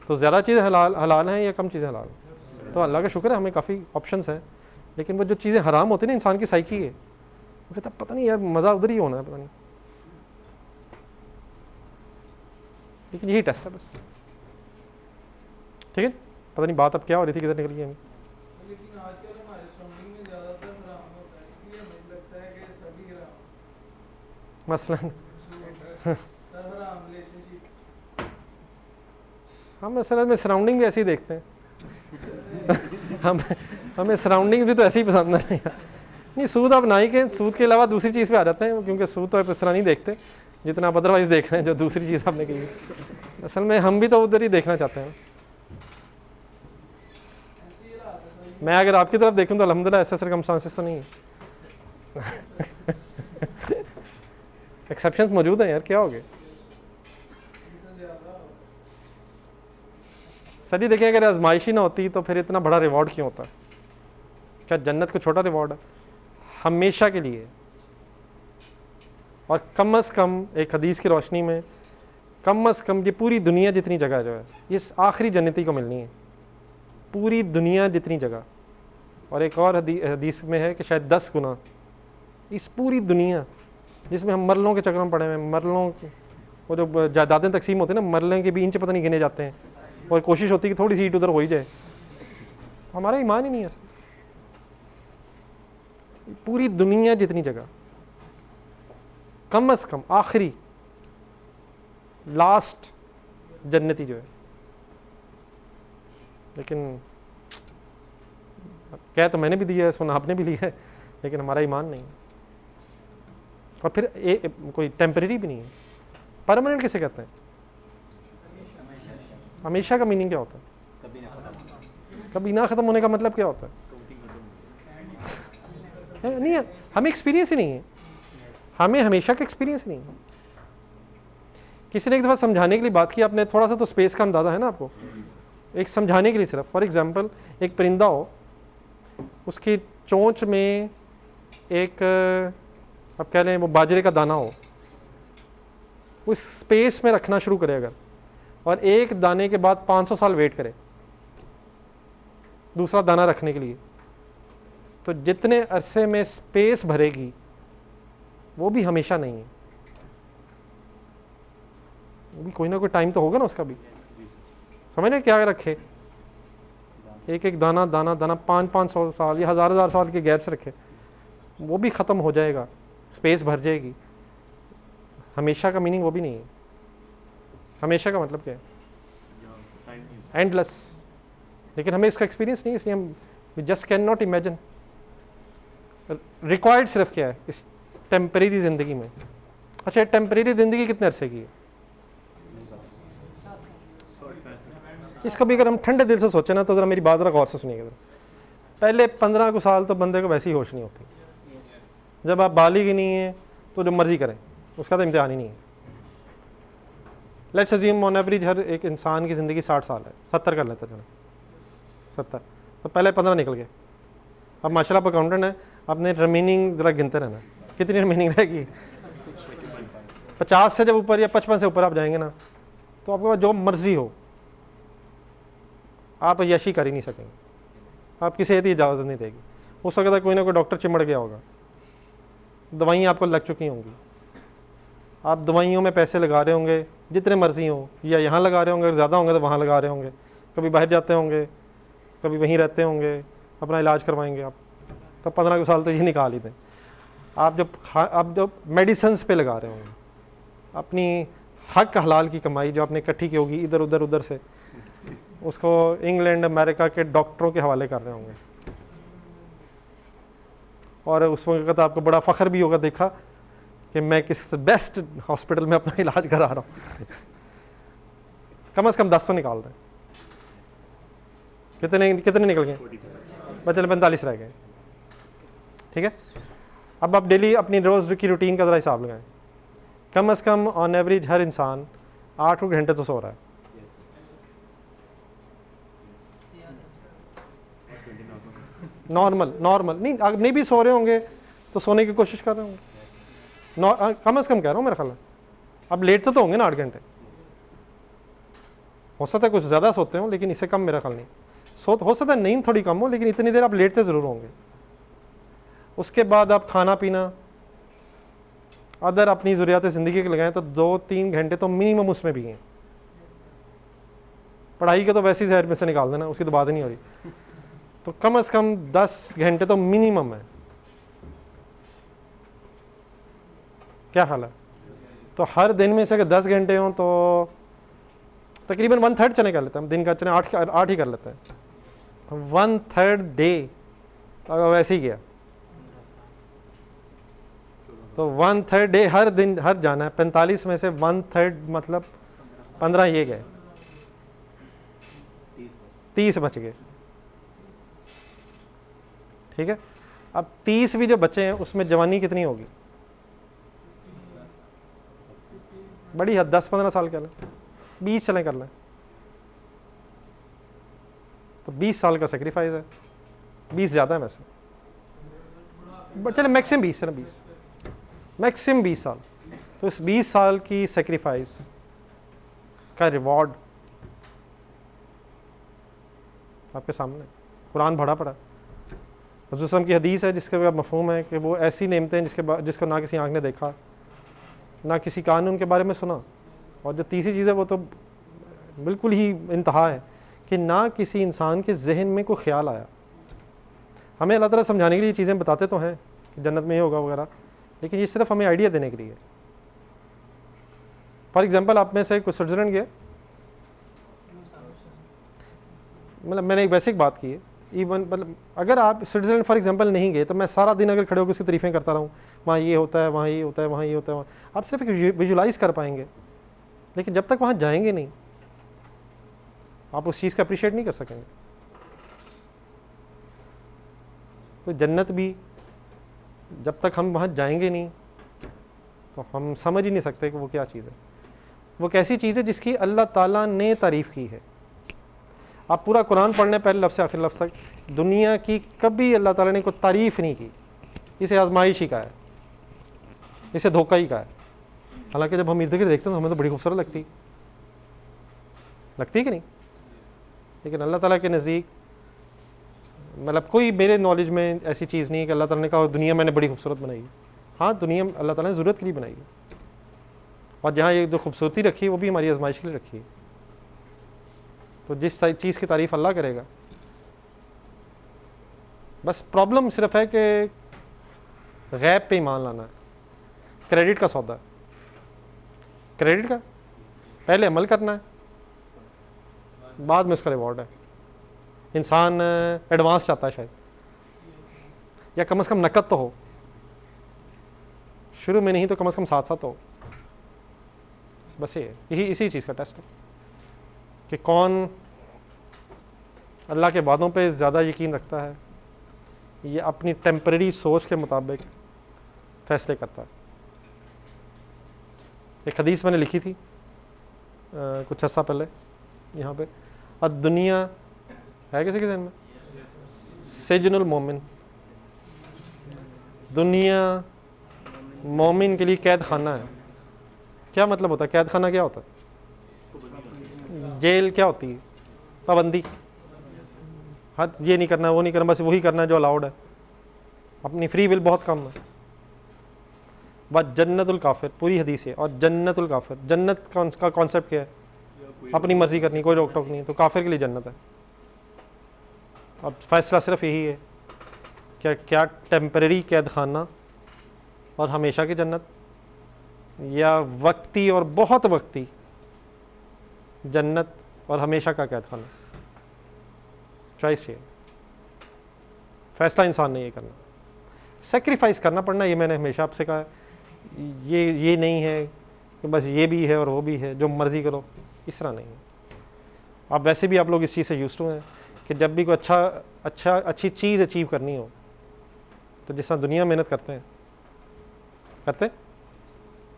तो ज़्यादा चीज़ें हलाल हैं या कम चीज़ें हलाल हैं? तो अल्लाह का शुक्र है हमें काफ़ी ऑप्शंस हैं, लेकिन वो जो चीज़ें हराम होती हैं ना, इंसान की साइकी है, वो कहता पता नहीं यार मज़ा उधर ही होना है, पता नहीं, लेकिन यही टेस्ट है बस। ठीक है, पता नहीं बात अब क्या हो रही थी, किधर निकल गई हमें। लेकिन आजकल हमारे सराउंडिंग में ज़्यादातर हराम होता है, इसलिए हमें लगता है कि सभी हराम, मसलन हराम रिलेशनशिप। हम असल में सराउंडिंग भी ऐसे ही देखते हैं हमें सराउंडिंग भी तो ऐसे ही पसंद नहीं। सूद आप ना ही के, सूद के अलावा दूसरी चीज़ पे आ जाते हैं, क्योंकि सूद तो आप इस तरह नहीं देखते जितना आप अदरवाइज देख रहे हैं, जो दूसरी चीज़ आपने की। असल में हम भी तो उधर ही देखना चाहते हैं। मैं अगर आपकी तरफ देखूं तो अल्हम्दुलिल्लाह ऐसे सरकमस्टांसेस तो नहीं है एक्सेप्शंस मौजूद हैं यार, क्या हो गए? सभी देखें, अगर आजमाइशी ना होती तो फिर इतना बड़ा रिवॉर्ड क्यों होता? क्या जन्नत को छोटा रिवॉर्ड है? हमेशा के लिए। और कम से कम एक हदीस की रोशनी में कम से कम ये पूरी दुनिया जितनी जगह जो है, ये आखिरी जन्नती को मिलनी है, पूरी दुनिया जितनी जगह। और एक और हदीस में है कि शायद 10 गुना इस पूरी दुनिया जिसमें हम मरलों के चक्कर में पड़े हुए हैं, मरलों वो जो जायदादें तकसीम होती है ना, मरलों के भी इंच पता नहीं गिने जाते हैं, और कोशिश होती है कि थोड़ी सी ईट उधर हो ही जाए। तो हमारा ईमान ही नहीं है ऐसा। पूरी दुनिया जितनी जगह कम से कम आखिरी लास्ट जन्नती जो है, लेकिन कह तो मैंने भी दिया है, सुना आपने भी लिया है, लेकिन हमारा ईमान नहीं है। और फिर कोई टेम्परेरी भी नहीं है। परमानेंट किसे कहते हैं? हमेशा का मीनिंग क्या होता है? कभी ना ख़त्म होने का मतलब क्या होता है? नहीं है, हमें एक्सपीरियंस ही नहीं है, हमें हमेशा का एक्सपीरियंस ही नहीं है। किसी ने एक दफ़ा समझाने के लिए बात की, आपने थोड़ा सा तो स्पेस का अंदाज़ा है ना आपको, एक समझाने के लिए सिर्फ। फॉर एग्जांपल, एक परिंदा हो, उसकी चोंच में एक अब कह लें वो बाजरे का दाना हो, उस स्पेस में रखना शुरू करे अगर, और एक दाने के बाद 500 साल वेट करे दूसरा दाना रखने के लिए, तो जितने अरसे में स्पेस भरेगी वो भी हमेशा नहीं है, वो भी कोई ना कोई टाइम तो होगा ना उसका भी। समझ रहे क्या रखे? एक एक दाना दाना दाना 500 साल या हज़ार साल के गैप से रखे, वो भी ख़त्म हो जाएगा, स्पेस भर जाएगी। हमेशा का मीनिंग वो भी नहीं है। हमेशा का मतलब क्या है? एंडलेस। लेकिन हमें इसका एक्सपीरियंस नहीं है, इसलिए हम just can not imagine. Required सिर्फ क्या है इस टेम्परेरी ज़िंदगी में? अच्छा, टेम्परेरी ज़िंदगी कितने अरसे की है? इसका भी अगर हम ठंडे दिल से सोचें ना, तो ज़रा मेरी बात ज़रा गौर से सुनिएगा। पहले 15 को साल तो बंदे को वैसी होश नहीं होती। जब आप बालिग ही नहीं हैं तो जो मर्जी करें, उसका तो इम्तिहान ही नहीं है। लेट्स अज्यूम ऑन एवरेज हर एक इंसान की ज़िंदगी 60 साल है, 70 कर लेते हैं, 70, तो पहले 15 निकल गए। अब माशाल्लाह आप अकाउंटेंट है, आपने रिमेनिंग ज़रा गिनते रहना, कितनी रिमेनिंग रहेगी। 50 से जब ऊपर या 55 से ऊपर आप जाएंगे ना, तो आपके पास जो मर्जी हो, आप यशी कर ही नहीं सकेंगे, आपकी सेहत ही इजाज़त नहीं देगी। हो सकता है कोई ना कोई डॉक्टर चिमड़ गया होगा, दवाइयाँ आपको लग चुकी होंगी, आप दवाइयों में पैसे लगा रहे होंगे जितने मर्जी हों, या यहाँ लगा रहे होंगे, अगर ज़्यादा होंगे तो वहाँ लगा रहे होंगे, कभी बाहर जाते होंगे, कभी वहीं रहते होंगे, अपना इलाज करवाएंगे आप, तो 15 साल तो ये निकाल ही दें। आप जब मेडिसन्स पे लगा रहे होंगे, अपनी हक हलाल की कमाई जो आपने इकट्ठी की होगी इधर उधर से, उसको इंग्लैंड अमेरिका के डॉक्टरों के हवाले कर रहे होंगे, और उस वक्त आपको बड़ा फ़ख्र भी होगा देखा कि मैं किस बेस्ट हॉस्पिटल में अपना इलाज करा रहा हूँ। कम से कम 10 निकाल दें। कितने निकल गए? बचले 45 रह गए। ठीक है, अब आप डेली अपनी रोज़ की रूटीन का ज़रा हिसाब लगाएं। कम से कम ऑन एवरेज हर इंसान 8 घंटे तो सो रहा है। नॉर्मल नहीं भी सो रहे होंगे तो सोने की कोशिश कर रहे होंगे। कम से कम कह रहा हूँ मेरा ख्याल है। अब लेट तो होंगे ना 8 घंटे, हो सकता है कुछ ज़्यादा सोते हो, लेकिन इससे कम मेरा ख्याल नहीं। हो सकता है नींद थोड़ी कम हो, लेकिन इतनी देर आप लेटते ज़रूर होंगे। उसके बाद आप खाना पीना अदर अपनी ज़रूरियात ज़िंदगी के लगाएं तो 2-3 घंटे तो मिनिमम उसमें भी हैं। पढ़ाई के तो वैसे ही जहर में से निकाल देना, उसकी तो बात ही नहीं हो रही। तो कम से कम 10 घंटे तो मिनिमम है। क्या ख्याल है? तो हर दिन में से अगर 10 घंटे हों तो तकरीबन 1/3 चने कर लेते हैं हम, दिन का चने 8 ही कर लेते हैं। 1/3 डे अगर वैसे ही किया तो 1/3 डे हर दिन हर जाना है। 45 में से 1/3 मतलब 15 ये गए, 30 बच गए। ठीक है, अब 30 भी जो बचे हैं उसमें जवानी कितनी होगी? बड़ी हद 10-15 साल कर लें, 20 चलें कर लें, तो 20 साल का सेक्रीफाइस है। 20 ज़्यादा है वैसे, बट चले मैक्सिमम 20 है ना, 20 मैक्सिमम 20 साल। तो इस 20 साल की सेक्रीफाइस का रिवॉर्ड आपके सामने कुरान भरा पड़ा। रसूल सल्लल्लाहु की हदीस है जिसके मफ़हूम है कि वो ऐसी नेमतें हैं जिसको ना किसी आँख ने देखा, ना किसी कान ने उनके बारे में सुना, और जो तीसरी चीज़ है वो तो बिल्कुल ही इंतहा है कि ना किसी इंसान के जहन में कोई ख्याल आया। हमें अल्लाह ताला समझाने के लिए चीज़ें बताते तो हैं कि जन्नत में ये होगा वगैरह, लेकिन ये सिर्फ हमें आइडिया देने के लिए। फॉर एग्ज़ाम्पल, आप में से कोई स्विट्ज़रलैंड गया? मतलब मैंने एक बेसिक बात की है, इवन मतलब अगर आप स्विट्ज़रलैंड फॉर एग्जांपल नहीं गए तो मैं सारा दिन अगर खड़े होकर उसकी तारीफ़ें करता रहूँ, वहाँ ये होता है, वहाँ ये होता है, वहाँ ये होता है, आप सिर्फ एक विजुलाइज़ कर पाएंगे, लेकिन जब तक वहाँ जाएंगे नहीं आप उस चीज़ का अप्रिशिएट नहीं कर सकेंगे। तो जन्नत भी जब तक हम वहाँ जाएंगे नहीं तो हम समझ ही नहीं सकते कि वो क्या चीज़ है। वो कैसी चीज़ है जिसकी अल्लाह ताला ने तारीफ़ की है। आप पूरा कुरान पढ़ने पहले लफ्ज़ से आखिर लफ्ज़ तक दुनिया की कभी अल्लाह ताला ने कोई तारीफ़ नहीं की। इसे आजमाइश ही का है, इसे धोखा ही का है। हालांकि जब हम इर्द गिर्द देखते हैं तो हमें तो बड़ी खूबसूरत लगती कि नहीं, लेकिन अल्लाह ताला के नज़दीक मतलब कोई मेरे नॉलेज में ऐसी चीज़ नहीं है कि अल्लाह ताला ने कहा दुनिया मैंने बड़ी खूबसूरत बनाई। हाँ, दुनिया अल्लाह ताला ने ज़रूरत के लिए बनाई है, और जहाँ ये जो खूबसूरती रखी है वो भी हमारी आजमाइश के लिए रखी है। तो जिस चीज़ की तारीफ़ अल्लाह करेगा, बस प्रॉब्लम सिर्फ है कि गैब पे ईमान लाना है। क्रेडिट का सौदा है, क्रेडिट का पहले अमल करना है, बाद में उसका रिवॉर्ड है। इंसान एडवांस चाहता है शायद, या कम से कम नकद तो हो, शुरू में नहीं तो कम से कम साथ साथ हो। बस ये यही इसी चीज़ का टेस्ट है कि कौन अल्लाह के वादों पे ज़्यादा यकीन रखता है, ये अपनी टेम्परेरी सोच के मुताबिक फैसले करता है। एक हदीस मैंने लिखी थी कुछ अर्सा पहले यहाँ पे, दुनिया है किसी के जहन में? सिजनुल मोमिन, दुनिया मोमिन के लिए कैद खाना है। क्या मतलब होता है कैद खाना? क्या होता है? जेल क्या होती है? पाबंदी, हाँ ये नहीं करना वो नहीं करना, बस वही करना है जो अलाउड है, अपनी फ्री विल बहुत कम है। बस जन्नतुल काफिर, पूरी हदीस है। और जन्नतुल काफिर, जन्नत का कॉन्सेप्ट क्या है? अपनी मर्जी करनी, कोई रोक टोक नहीं, तो काफिर के लिए जन्नत है। अब फैसला सिर्फ यही है क्या टेम्परेरी कैद खाना और हमेशा की जन्नत, या वक्ती और बहुत वक्ती जन्नत और हमेशा का कैद खाना। चॉइस ये, फैसला इंसान ने ये करना। सेक्रीफाइस करना पड़ना, ये मैंने हमेशा आपसे कहा है। ये नहीं है कि बस ये भी है और वो भी है, जो मर्ज़ी करो, इस तरह नहीं है। आप वैसे भी आप लोग इस चीज़ से यूज्ड टू हैं कि जब भी कोई अच्छी चीज़ अचीव करनी हो तो जिस तरह दुनिया मेहनत करते हैं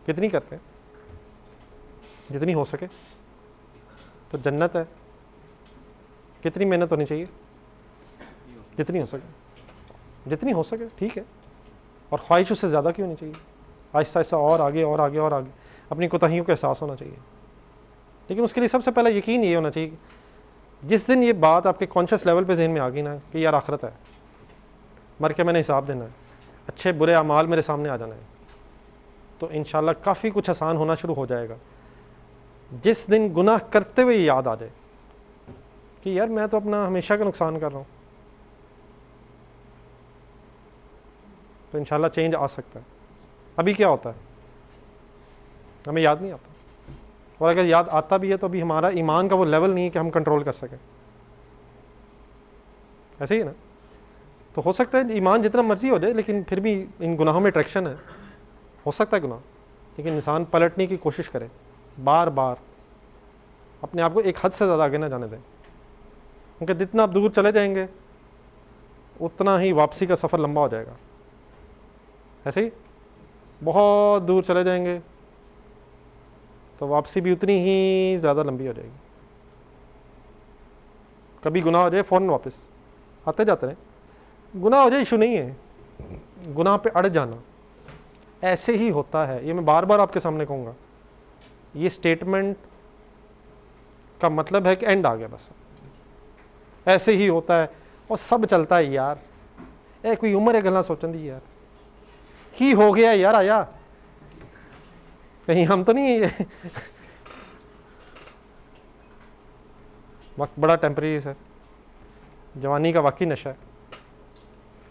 कितनी करते हैं? जितनी हो सके। तो जन्नत है, कितनी मेहनत होनी चाहिए? जितनी हो सके, ठीक है। और ख्वाहिश उससे ज़्यादा क्यों होनी चाहिए? आहिस्ता आहिस्ता और आगे और आगे और आगे, अपनी कोताहियों का एहसास होना चाहिए। लेकिन उसके लिए सबसे पहला यकीन ये होना चाहिए कि जिस दिन ये बात आपके कॉन्शियस लेवल पे जहन में आ गई ना कि यार आखिरत है, मर के मैंने हिसाब देना है, अच्छे बुरे अमाल मेरे सामने आ जाना है, तो इंशाल्लाह काफ़ी कुछ आसान होना शुरू हो जाएगा। जिस दिन गुनाह करते हुए याद आ जाए कि यार मैं तो अपना हमेशा का नुकसान कर रहा हूँ, तो इंशाल्लाह चेंज आ सकता है। अभी क्या होता है, हमें याद नहीं आता, और अगर याद आता भी है तो अभी हमारा ईमान का वो लेवल नहीं है कि हम कंट्रोल कर सकें। ऐसे ही ना, तो हो सकता है ईमान जितना मर्जी हो जाए, लेकिन फिर भी इन गुनाहों में अट्रैक्शन है, हो सकता है गुनाह, लेकिन इंसान पलटने की कोशिश करे बार बार, अपने आप को एक हद से ज़्यादा आगे ना जाने दें, क्योंकि जितना आप दूर चले जाएंगे उतना ही वापसी का सफ़र लंबा हो जाएगा। ऐसे ही बहुत दूर चले जाएंगे तो वापसी भी उतनी ही ज़्यादा लंबी हो जाएगी। कभी गुनाह हो जाए फ़ौरन वापस आते जाते रहें, गुनाह हो जाए इशू नहीं है, गुनाह पे अड़ जाना ऐसे ही होता है। ये मैं बार बार आपके सामने कहूँगा, ये स्टेटमेंट का मतलब है कि एंड आ गया, बस ऐसे ही होता है और सब चलता है यार। कोई उम्र है गल्ला सोचन दी यार, की हो गया यार, आया कहीं हम तो नहीं है। वक्त बड़ा टेम्परेरी सर, जवानी का वाकई नशा है,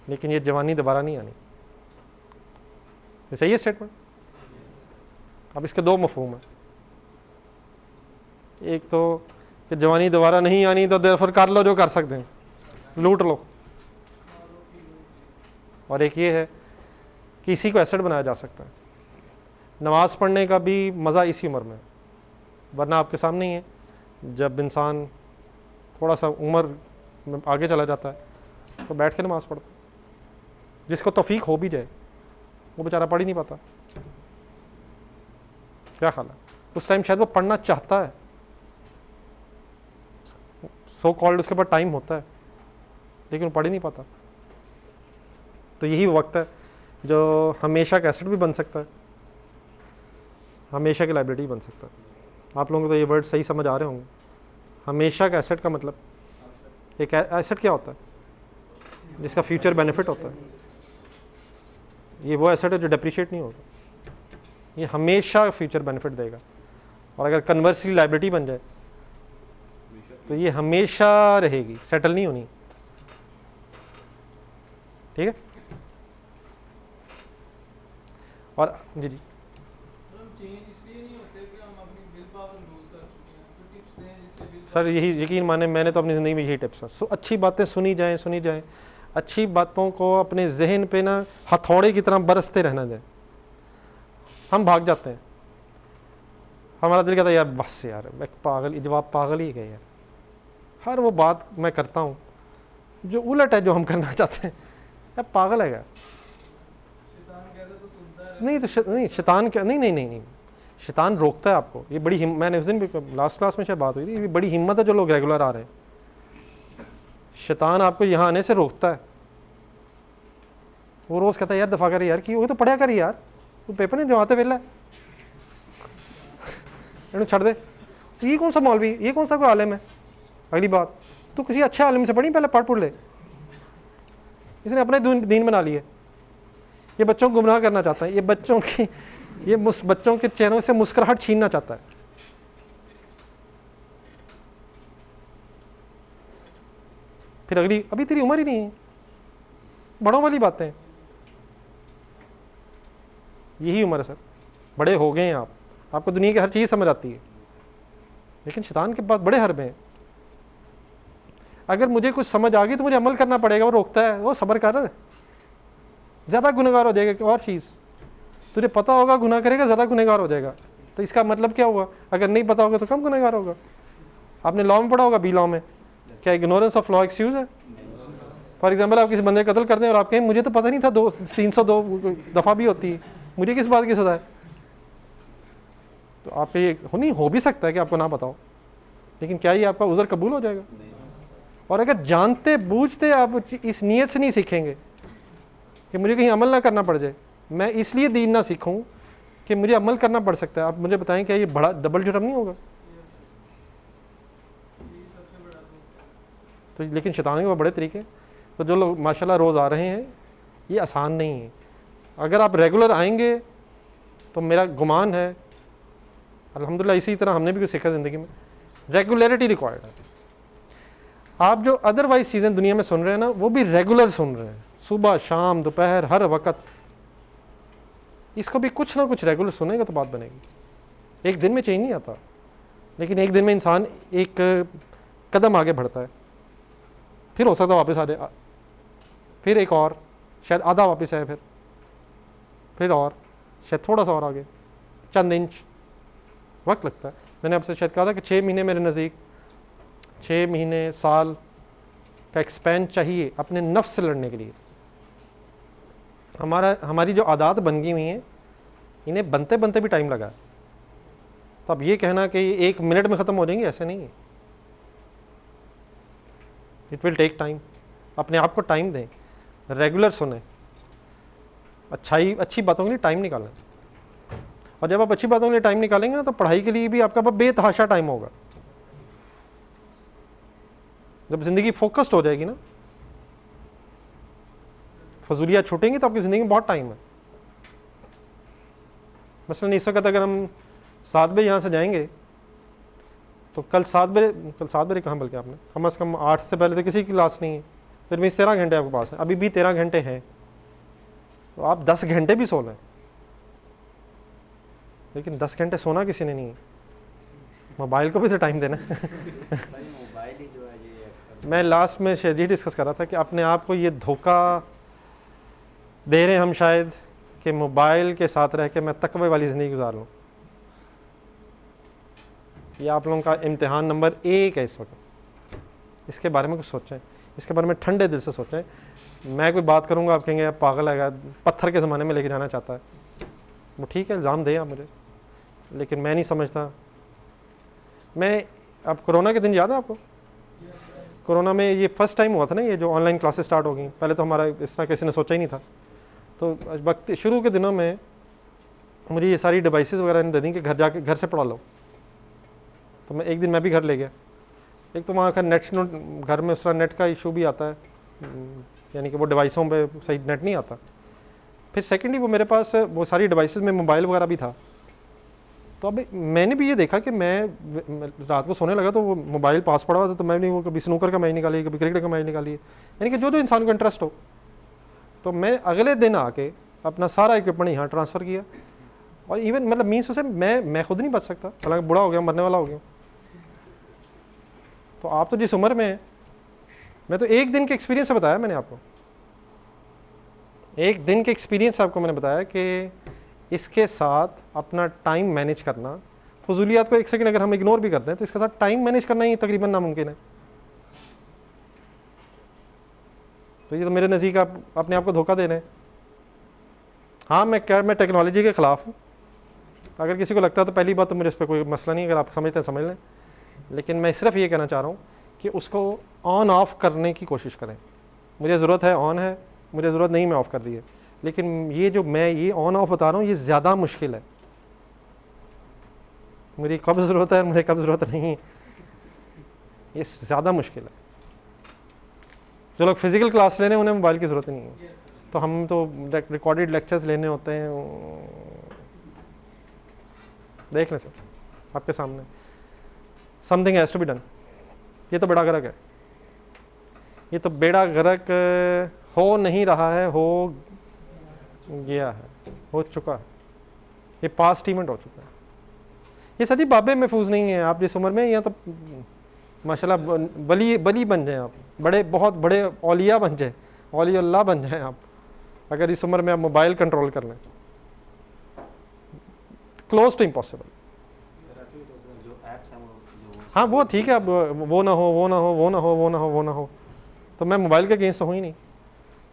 लेकिन ये जवानी दोबारा नहीं आनी। ये सही है स्टेटमेंट? अब इसके दो मफहूम हैं, एक तो कि जवानी दोबारा नहीं आनी तो फिर कर लो जो कर सकते हैं, लूट लो, और एक ये है कि इसी को एसेट बनाया जा सकता है। नमाज़ पढ़ने का भी मज़ा इसी उम्र में, वरना आपके सामने ही है, जब इंसान थोड़ा सा उम्र में आगे चला जाता है तो बैठ के नमाज़ पढ़ता है। जिसको तौफीक हो भी जाए वो बेचारा पढ़ ही नहीं पाता। क्या ख्याल है? उस टाइम शायद वो पढ़ना चाहता है, सो कॉल्ड उसके पास टाइम होता है, लेकिन वो पढ़ ही नहीं पाता। तो यही वक्त है जो हमेशा का एसेट भी बन सकता है, हमेशा की लाइबिलिटी बन सकता है। आप लोगों को तो ये वर्ड सही समझ आ रहे होंगे। हमेशा का एसेट का मतलब, एक एसेट क्या होता है? जिसका फ्यूचर बेनिफिट होता है। ये वो एसेट है जो डेप्रिशिएट नहीं होगा, ये हमेशा फ्यूचर बेनिफिट देगा। और अगर कन्वर्सली लाइबिलिटी बन जाए तो ये हमेशा रहेगी, सेटल नहीं होनी। ठीक है? और जी हम चेंज इसलिए नहीं होते कि हम पावर लूज कर चुके हैं, तो टिप्स दें जिससे will सर यही यकीन माने, मैंने तो अपनी ज़िंदगी में यही टिप्स है। अच्छी बातें सुनी जाएं, अच्छी बातों को अपने जहन पे ना हथौड़े की तरह बरसते रहना दें। हम भाग जाते हैं, हमारा दिल कहता है यार बस यार मैं पागल, जवाब पागल ही गए यार, हर वो बात मैं करता हूँ जो उलट है जो हम करना चाहते हैं, यार पागल है क्या। शैतान कहता तो सुनता है। नहीं तो नहीं शैतान क्या, नहीं, शैतान रोकता है आपको। ये बड़ी मैंने उस दिन भी लास्ट क्लास में शायद बात हुई थी, ये बड़ी हिम्मत है जो लोग रेगुलर आ रहे हैं। शैतान आपको यहाँ आने से रोकता है। वो रोज़ कहता है यार दफ़ा कर यार कि वो तो पढ़ा कर यार, वो पेपर नहीं जो आते वेला छड़ दे, ये कौन सा मौलवी, ये कौन सा कोई आलिम है। अगली बात, तू किसी अच्छे आलिम से पढ़ी, पहले पढ़ ले। इसने अपने दीन बना लिए। ये बच्चों को गुमराह करना चाहता है, ये बच्चों के चेहरों से मुस्कुराहट छीनना चाहता है। फिर अगली, अभी तेरी उम्र ही नहीं है, बड़ों वाली बातें, यही उम्र है सर, बड़े हो गए हैं आप, आपको दुनिया की हर चीज़ समझ आती है, लेकिन शैतान के पास बड़े हरबे हैं। अगर मुझे कुछ समझ आ गई तो मुझे अमल करना पड़ेगा, वो रोकता है, वो सब्र कर, ज़्यादा गुनहगार हो जाएगा। और चीज़ तुझे पता होगा गुनाह करेगा ज़्यादा गुनहगार हो जाएगा, तो इसका मतलब क्या हुआ, अगर नहीं पता होगा तो कम गुनहगार होगा। आपने लॉ में पढ़ा होगा, बी लॉ में, क्या इग्नोरेंस ऑफ लॉ एक्सक्यूज़ है। फॉर एग्जाम्पल आप किसी बंदे कत्ल कर दें और आप कहें मुझे तो पता नहीं था 302 दफ़ा भी होती है, मुझे किस बात की सज़ा है। तो आप ये नहीं हो भी सकता है कि आपको ना बताओ, लेकिन क्या ये आपका उज़र कबूल हो जाएगा। और अगर जानते बूझते आप इस नीयत से नहीं सीखेंगे कि मुझे कहीं अमल ना करना पड़ जाए, मैं इसलिए दीन ना सीखूं कि मुझे अमल करना पड़ सकता है, आप मुझे बताएं क्या ये बड़ा डबल जुर्म नहीं होगा। यही सबसे बड़ा दुख है। तो लेकिन शैतान के वो बड़े तरीके। तो जो लोग माशाल्लाह रोज़ आ रहे हैं, ये आसान नहीं है। अगर आप रेगुलर आएंगे तो मेरा गुमान है, अल्हम्दुलिल्लाह इसी तरह हमने भी कुछ सीखा ज़िंदगी में, रेगुलरिटी रिक्वायर्ड है। आप जो अदरवाइज चीज़ें दुनिया में सुन रहे हैं ना, वो भी रेगुलर सुन रहे हैं, सुबह शाम दोपहर हर वक्त। इसको भी कुछ ना कुछ रेगुलर सुनेगा तो बात बनेगी। एक दिन में चेंज नहीं आता, लेकिन एक दिन में इंसान एक कदम आगे बढ़ता है, फिर हो सकता है वापस आ जाए, फिर एक और, शायद आधा वापस आए, फिर और शायद थोड़ा सा और आगे, चंद इंच वक्त लगता है। मैंने आपसे शायद कहा था कि 6 महीने मेरे नज़दीक, 6 महीने साल का एक्सपेंड चाहिए अपने नफ्स से लड़ने के लिए। हमारी जो आदत बन गई हुई हैं, इन्हें बनते बनते भी टाइम लगा है। तो अब ये कहना कि 1 मिनट में ख़त्म हो जाएंगे, ऐसे नहीं है। It will take time. अपने आप को टाइम दें, रेगुलर सुने, अच्छी बातों के लिए टाइम निकालें। और जब आप अच्छी बातों के लिए टाइम निकालेंगे ना, तो पढ़ाई के लिए भी आपका बेतहाशा टाइम होगा। जब ज़िंदगी फोकस्ड हो जाएगी ना, फजूलियाँ छूटेंगी, तो आपकी ज़िंदगी में बहुत टाइम है। मसलन इस वक्त अगर हम 7 बजे यहाँ से जाएंगे तो कल 7 बजे कहाँ, बल्कि आपने कम अज़ कम 8 से पहले तो किसी की क्लास नहीं है, फिर भी 13 घंटे आपके पास है, अभी भी 13 घंटे हैं, तो आप 10 घंटे भी सो लें। लेकिन 10 घंटे सोना किसी ने नहीं है, मोबाइल को भी तो टाइम देना मोबाइल ही जो है ये अक्सर मैं लास्ट में शायद ये डिस्कस कर रहा था कि अपने आप को ये धोखा दे रहे हैं हम शायद कि मोबाइल के साथ रह के मैं तकवे वाली ज़िंदगी गुजार लूँ। ये आप लोगों का इम्तिहान नंबर 1 है इस वक्त। इसके बारे में कुछ सोचें, इसके बारे में ठंडे दिल से सोचें। मैं कोई बात करूँगा आप कहेंगे पागल है, पत्थर के ज़माने में लेके जाना चाहता है। वो ठीक है, इल्ज़ाम दें आप मुझे, लेकिन मैं नहीं समझता। मैं अब कोरोना के दिन याद है आपको, कोरोना में ये फ़र्स्ट टाइम हुआ था ना, ये जो ऑनलाइन क्लासेस स्टार्ट हो गई। पहले तो हमारा इस तरह किसी ने सोचा ही नहीं था। तो वक्त शुरू के दिनों में मुझे ये सारी डिवाइसेस वगैरह दे दी कि घर से पढ़ा लो। तो एक दिन मैं भी घर ले गया। एक तो वहाँ का घर में उस तरह नेट का इशू भी आता है, यानी कि वो डिवाइसों पे सही नेट नहीं आता। फिर सेकेंडली वो मेरे पास वो सारी डिवाइसेस में मोबाइल वगैरह भी था। तो अब मैंने भी ये देखा कि मैं रात को सोने लगा तो वो मोबाइल पास पड़ा हुआ था, तो मैं नहीं, वो कभी स्नूकर का मैच निकाली, कभी क्रिकेट का मैच निकाली, यानी कि जो इंसान को इंटरेस्ट हो। तो मैं अगले दिन आके अपना सारा इक्विपमेंट यहाँ ट्रांसफ़र किया और इवन मतलब मीन्स उसे मैं खुद नहीं बच सकता, हालांकि बूढ़ा हो गया, मरने वाला हो गया। तो आप तो जिस उम्र में हैं, मैं तो एक दिन के एक्सपीरियंस से बताया, मैंने आपको एक दिन के एक्सपीरियंस से आपको मैंने बताया कि इसके साथ अपना टाइम मैनेज करना, फजूलियात को एक सेकंड अगर हम इग्नोर भी करते हैं तो इसके साथ टाइम मैनेज करना ही तकरीबन नामुमकिन है। तो ये तो मेरे नज़दीक आप अपने आप को धोखा दे रहे हैं। हाँ, मैं टेक्नोलॉजी के ख़िलाफ़ हूँ। अगर किसी को लगता है तो पहली बात तो मेरे इस पर कोई मसला नहीं, अगर आप समझते हैं समझ लें। लेकिन मैं सिर्फ ये कहना चाह रहा हूँ कि उसको ऑन ऑफ करने की कोशिश करें। मुझे ज़रूरत है ऑन है, मुझे ज़रूरत नहीं मैं ऑफ़ कर दी है। लेकिन ये जो मैं ये ऑन ऑफ बता रहा हूँ ये ज़्यादा मुश्किल है। मुझे कब ज़रूरत है, मुझे कब ज़रूरत नहीं, ये ज़्यादा मुश्किल है। जो लोग फिज़िकल क्लास ले रहे हैं उन्हें मोबाइल की ज़रूरत नहीं है। तो हम तो रिकॉर्डेड लेक्चर्स लेने होते हैं, देख लें सर आपके सामने, something has to be done. ये तो बेड़ा गर्क है, ये तो बेड़ा गर्क हो नहीं रहा है, हो गया है, हो चुका है, ये पास्ट इवेंट हो चुका है। ये सभी बाबे महफूज नहीं है। आप जिस उम्र में, या तो माशाल्लाह बली बन जाएं आप, बड़े बहुत बड़े औलिया बन जाए, औलिया अल्लाह बन जाएं आप, अगर इस उम्र में आप मोबाइल कंट्रोल कर लें। Close to impossible. हाँ वो ठीक है, अब वो ना हो, वो ना हो, वो ना हो, वो ना हो, वो ना हो, तो मैं मोबाइल के अगेंस्ट हूँ ही नहीं,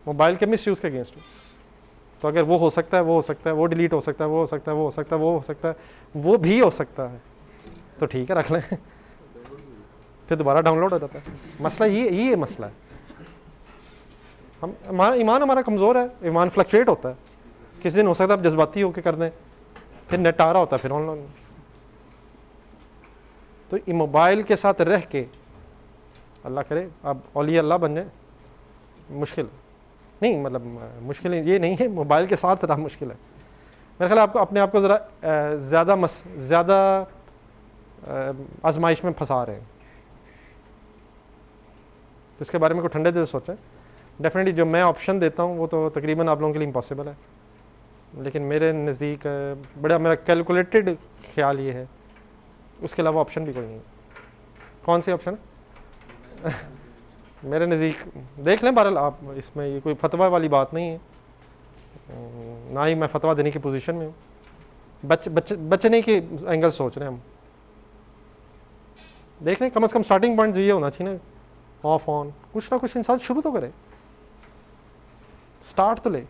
मोबाइल के मिस यूज़ के अगेंस्ट हूँ। तो अगर वो हो सकता है, वो हो सकता है, वो डिलीट हो सकता है, वो हो सकता है, वो हो सकता है, वो हो सकता है, वो भी हो सकता है, तो ठीक है रख लें, फिर दोबारा डाउनलोड हो जाता है। मसला ये मसला है। हमारा ईमान हमारा कमज़ोर है, ईमान फ्लक्चुएट होता है। किसी दिन हो सकता है आप जज्बाती होकर कर दें, फिर नेट आ रहा होता है, फिर ऑनलाइन। तो ये मोबाइल के साथ रह के अल्लाह करे आप औलिया अल्लाह बन जाए, मुश्किल नहीं, मतलब मुश्किल ये नहीं है, मोबाइल के साथ रहा मुश्किल है। मेरे ख्याल आपको अपने आप को ज़रा ज़्यादा आजमाइश में फंसा रहे हैं। तो इसके बारे में कोई ठंडे दिल से सोचें। डेफिनेटली जो मैं ऑप्शन देता हूँ वो तो तकरीबन आप लोगों के लिए इम्पॉसिबल है, लेकिन मेरे नज़दीक बड़ा मेरा कैलकुलेटेड ख्याल ये है, उसके अलावा ऑप्शन भी कोई नहीं है। कौन सी ऑप्शन है? मेरे नज़दीक देख लें। बहरहाल आप इसमें ये कोई फतवा वाली बात नहीं है, ना ही मैं फतवा देने की पोजीशन में हूँ। बचने के एंगल सोच रहे हैं हम। देख लें, कम से कम स्टार्टिंग पॉइंट ये होना चाहिए ना, ऑफ ऑन, कुछ ना कुछ इंसान शुरू तो करे, स्टार्ट तो ले।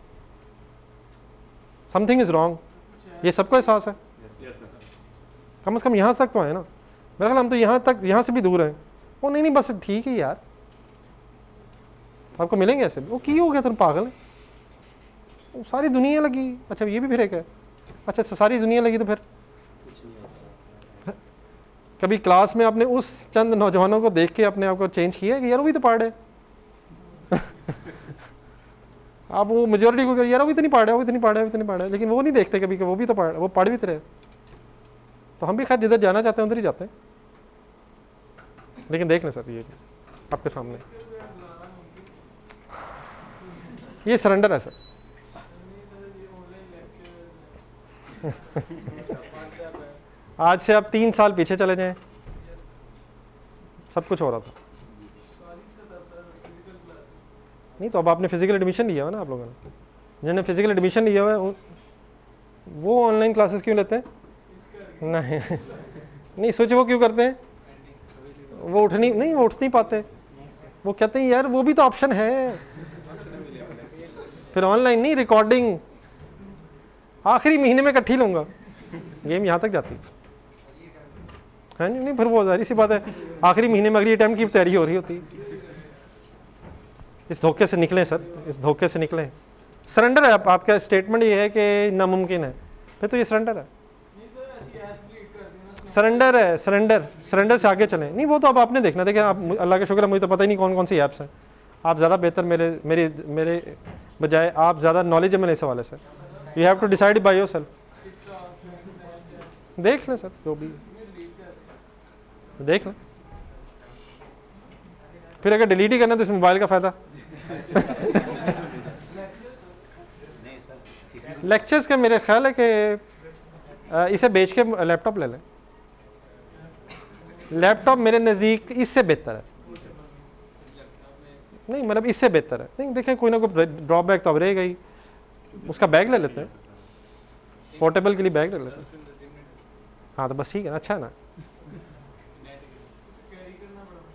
समथिंग इज़ रॉन्ग, ये सबको एहसास है। कम से कम यहाँ तक तो है ना। मेरा ख्याल हम तो यहाँ से भी दूर हैं। वो नहीं बस ठीक है यार, आपको मिलेंगे ऐसे। वो की हो गया, तुम पागल है, वो सारी दुनिया लगी। अच्छा ये भी फिर एक है, अच्छा सारी दुनिया लगी तो फिर कभी क्लास में आपने उस चंद नौजवानों को देख के अपने आप को चेंज किया है कि यार वो भी तो पढ़ है आप वो मेजोरिटी को यार वो भी तो नहीं पढ़ रहे, वो भी तो नहीं पढ़ रहे, वो भी तो नहीं पढ़ रहे, लेकिन वो नहीं देखते कभी कि वो भी तो पढ़, वो पढ़ भी तो रहे। तो हम भी खैर जिधर जाना चाहते हैं उधर ही जाते हैं। लेकिन देख लें सर, ये आपके सामने ये सरेंडर है सर। आज से आप 3 साल पीछे चले जाएं, सब कुछ हो रहा था। नहीं तो अब आपने फिजिकल एडमिशन लिया हुआ ना, आप लोगों ने जिन्होंने फिजिकल एडमिशन लिया हुआ है वो ऑनलाइन क्लासेस क्यों लेते हैं? नहीं सोचे वो क्यों करते हैं? वो उठ नहीं पाते। वो कहते हैं यार वो भी तो ऑप्शन है। फिर ऑनलाइन नहीं, रिकॉर्डिंग आखिरी महीने में इकट्ठी लूँगा, गेम यहाँ तक जाती है नहीं। फिर वो जाहिर सी बात है आखिरी महीने में अगली अटैम्प्ट की तैयारी हो रही होती। इस धोखे से निकलें सर, इस धोखे से निकलें। सरेंडर है। आपका स्टेटमेंट ये है कि नामुमकिन है, फिर तो ये सरेंडर है। सरेंडर है, सरेंडर से आगे चलें। नहीं वो तो अब आपने देखना। देखिए आप, अल्लाह का शुक्र है मुझे तो पता ही नहीं कौन कौन सी ऐप्स हैं। आप ज़्यादा बेहतर मेरे बजाय आप ज़्यादा नॉलेजेबल इस हवाले से। You have to decide by yourself. देख लें सर, जो भी देख लें। फिर अगर डिलीट ही करना तो इस मोबाइल का फ़ायदा। लेक्चर्स का मेरे ख्याल है कि इसे बेच के लैपटॉप ले लें। लैपटॉप मेरे नज़दीक इससे बेहतर है। नहीं मतलब इससे बेहतर है। नहीं देखें, कोई ना कोई ड्रॉबैक तो अब रहेगा ही। उसका बैग ले लेते हैं, पोर्टेबल के लिए बैग ले लेते हैं। हाँ तो बस ठीक है ना, अच्छा है ना।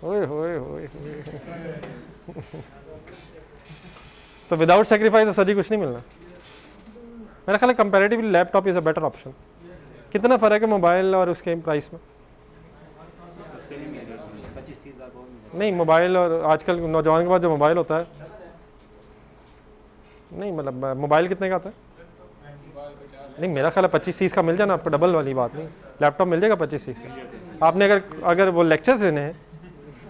ओए होए होए तो विदाउट सेक्रीफाइस तो सर जी कुछ नहीं मिलना। मेरा ख्याल है comparatively laptop is a better option. कितना फ़र्क है मोबाइल और उसके प्राइस में? नहीं मोबाइल और आजकल नौजवान के पास जो मोबाइल होता है, नहीं मतलब मोबाइल कितने का आता है? नहीं मेरा ख्याल है 25-30 का मिल जाना आपको, डबल वाली बात नहीं। लैपटॉप मिल जाएगा 25-30 का। आपने अगर वो लेक्चर्स लेने हैं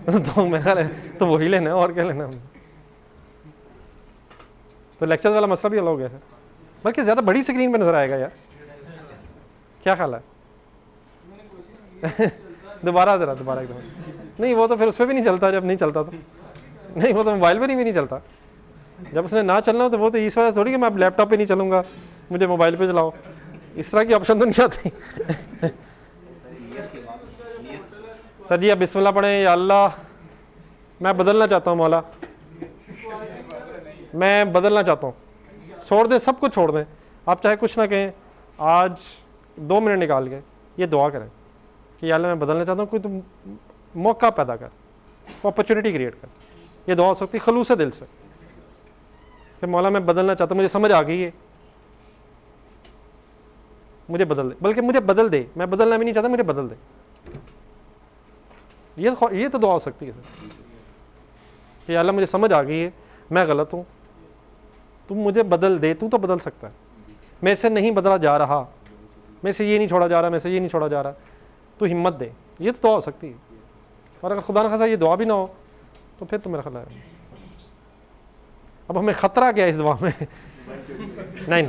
तो मेरा ख्याल है तो वही लेना है, और क्या लेना है। तो लेक्चर्स वाला मसला भी अलग हो गया है, बल्कि ज़्यादा बड़ी स्क्रीन पर नज़र आएगा यार। क्या ख्याल है? दोबारा एकदम। नहीं वो तो फिर उस पर भी नहीं चलता जब नहीं चलता तो। नहीं वो तो मोबाइल पर भी नहीं चलता। जब उसने ना चलना हो तो वो तो इस वजह थोड़ी कि मैं अब लैपटॉप पे नहीं चलूँगा, मुझे मोबाइल पे चलाओ, इस तरह की ऑप्शन तो नहीं आती। सर जी अब बिस्मिल्लाह पढ़ें। या अल्लाह मैं बदलना चाहता हूँ मौला, मैं बदलना चाहता हूँ। छोड़ दें, सब कुछ छोड़ दें, आप चाहे कुछ ना कहें, आज 2 मिनट निकाल के ये दुआ करें कि या अल्लाह मैं बदलना चाहता हूँ, कोई तो मौका पैदा कर, अपॉर्चुनिटी क्रिएट कर। ये दुआ हो सकती है खलूस दिल से कि मौला मैं बदलना चाहता हूँ, मुझे समझ आ गई है, मुझे बदल दे, बल्कि मुझे बदल दे, मैं बदलना भी नहीं चाहता, मुझे बदल दे। ये तो दुआ हो सकती है सर कि अल्लाह मुझे समझ आ गई है, मैं गलत हूँ, तुम मुझे बदल दे। तू तो बदल सकता है, मेरे से नहीं बदला जा रहा, मेरे से ये नहीं छोड़ा जा रहा, मेरे से ये नहीं छोड़ा जा रहा, तू हिम्मत दे। ये तो दुआ हो सकती है। और अगर खुदा न खासा ये दुआ भी ना हो तो फिर तो मेरा ख्याल है अब हमें ख़तरा क्या है इस दुआ में। नहीं,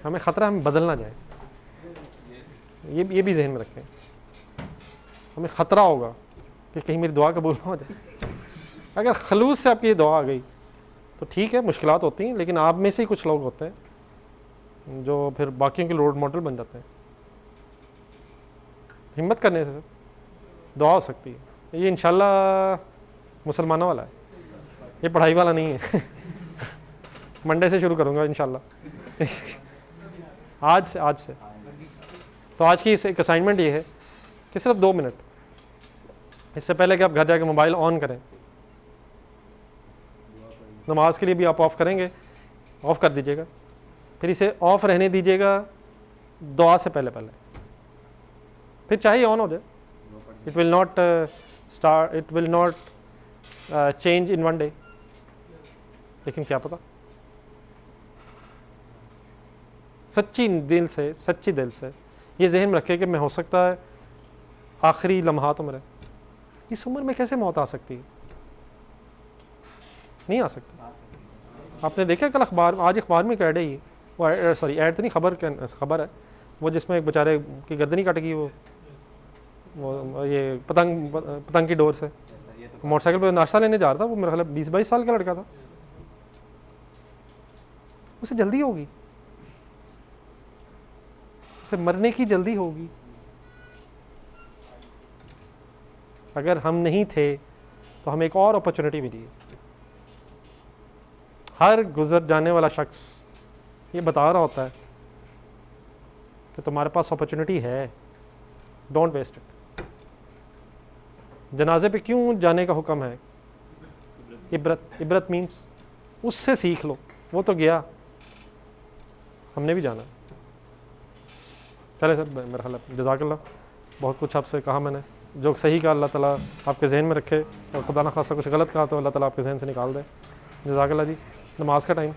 हमें ख़तरा हमें बदलना जाए, ये भी जहन में रखें। हमें ख़तरा होगा कि कहीं मेरी दुआ कबूल ना हो जाए। अगर खलूस से आपकी ये दुआ आ गई तो ठीक है, मुश्किलात होती हैं, लेकिन आप में से ही कुछ लोग होते हैं जो फिर बाकियों के रोल मॉडल बन जाते हैं। हिम्मत करने से दुआ हो सकती है। ये इंशाल्लाह मुसलमानों वाला है, ये पढ़ाई वाला नहीं है। मंडे से शुरू करूँगा इंशाल्लाह। आज से तो आज की एक असाइनमेंट ये है कि सिर्फ 2 मिनट, इससे पहले कि आप घर जाके मोबाइल ऑन करें, नमाज के लिए भी आप ऑफ़ करेंगे, ऑफ़ कर दीजिएगा, फिर इसे ऑफ़ रहने दीजिएगा दुआ से पहले, फिर चाहे ऑन हो जाए। It will not change in 1 day, लेकिन क्या पता सच्ची दिल से ये जहन में रखे कि मैं हो सकता है आखिरी लम्हात मेरे, इस उम्र में कैसे मौत आ सकती है? नहीं आ सकती। आपने देखा कल आज अखबार में एक ऐड है, ये वो ऐड तो नहीं, खबर है वो जिसमें एक बेचारे की गर्दनी कट गई, वो ये पतंग की डोर से मोटरसाइकिल पर नाश्ता लेने जा रहा था। वो मेरा ख्याल 20-22 साल का लड़का था, उसे जल्दी होगी, उसे मरने की जल्दी होगी। अगर हम नहीं थे तो हमें एक और अपॉर्चुनिटी मिली है। हर गुजर जाने वाला शख्स ये बता रहा होता है कि तुम्हारे पास अपॉर्चुनिटी है, डोंट वेस्ट इट। जनाजे पे क्यों जाने का हुक्म है? इबरत मीन्स उससे सीख लो, वो तो गया, हमने भी जाना। चले सर, मेरा ख्याल है जज़ाकल्लाह, बहुत कुछ आपसे कहा मैंने, जो सही कहा अल्लाह ताला आपके जहन में रखे, और खुदा न खासा कुछ गलत कहा तो अल्लाह ताला आपके जहन से निकाल दे। जज़ाकल्लाह जी। नमाज का टाइम।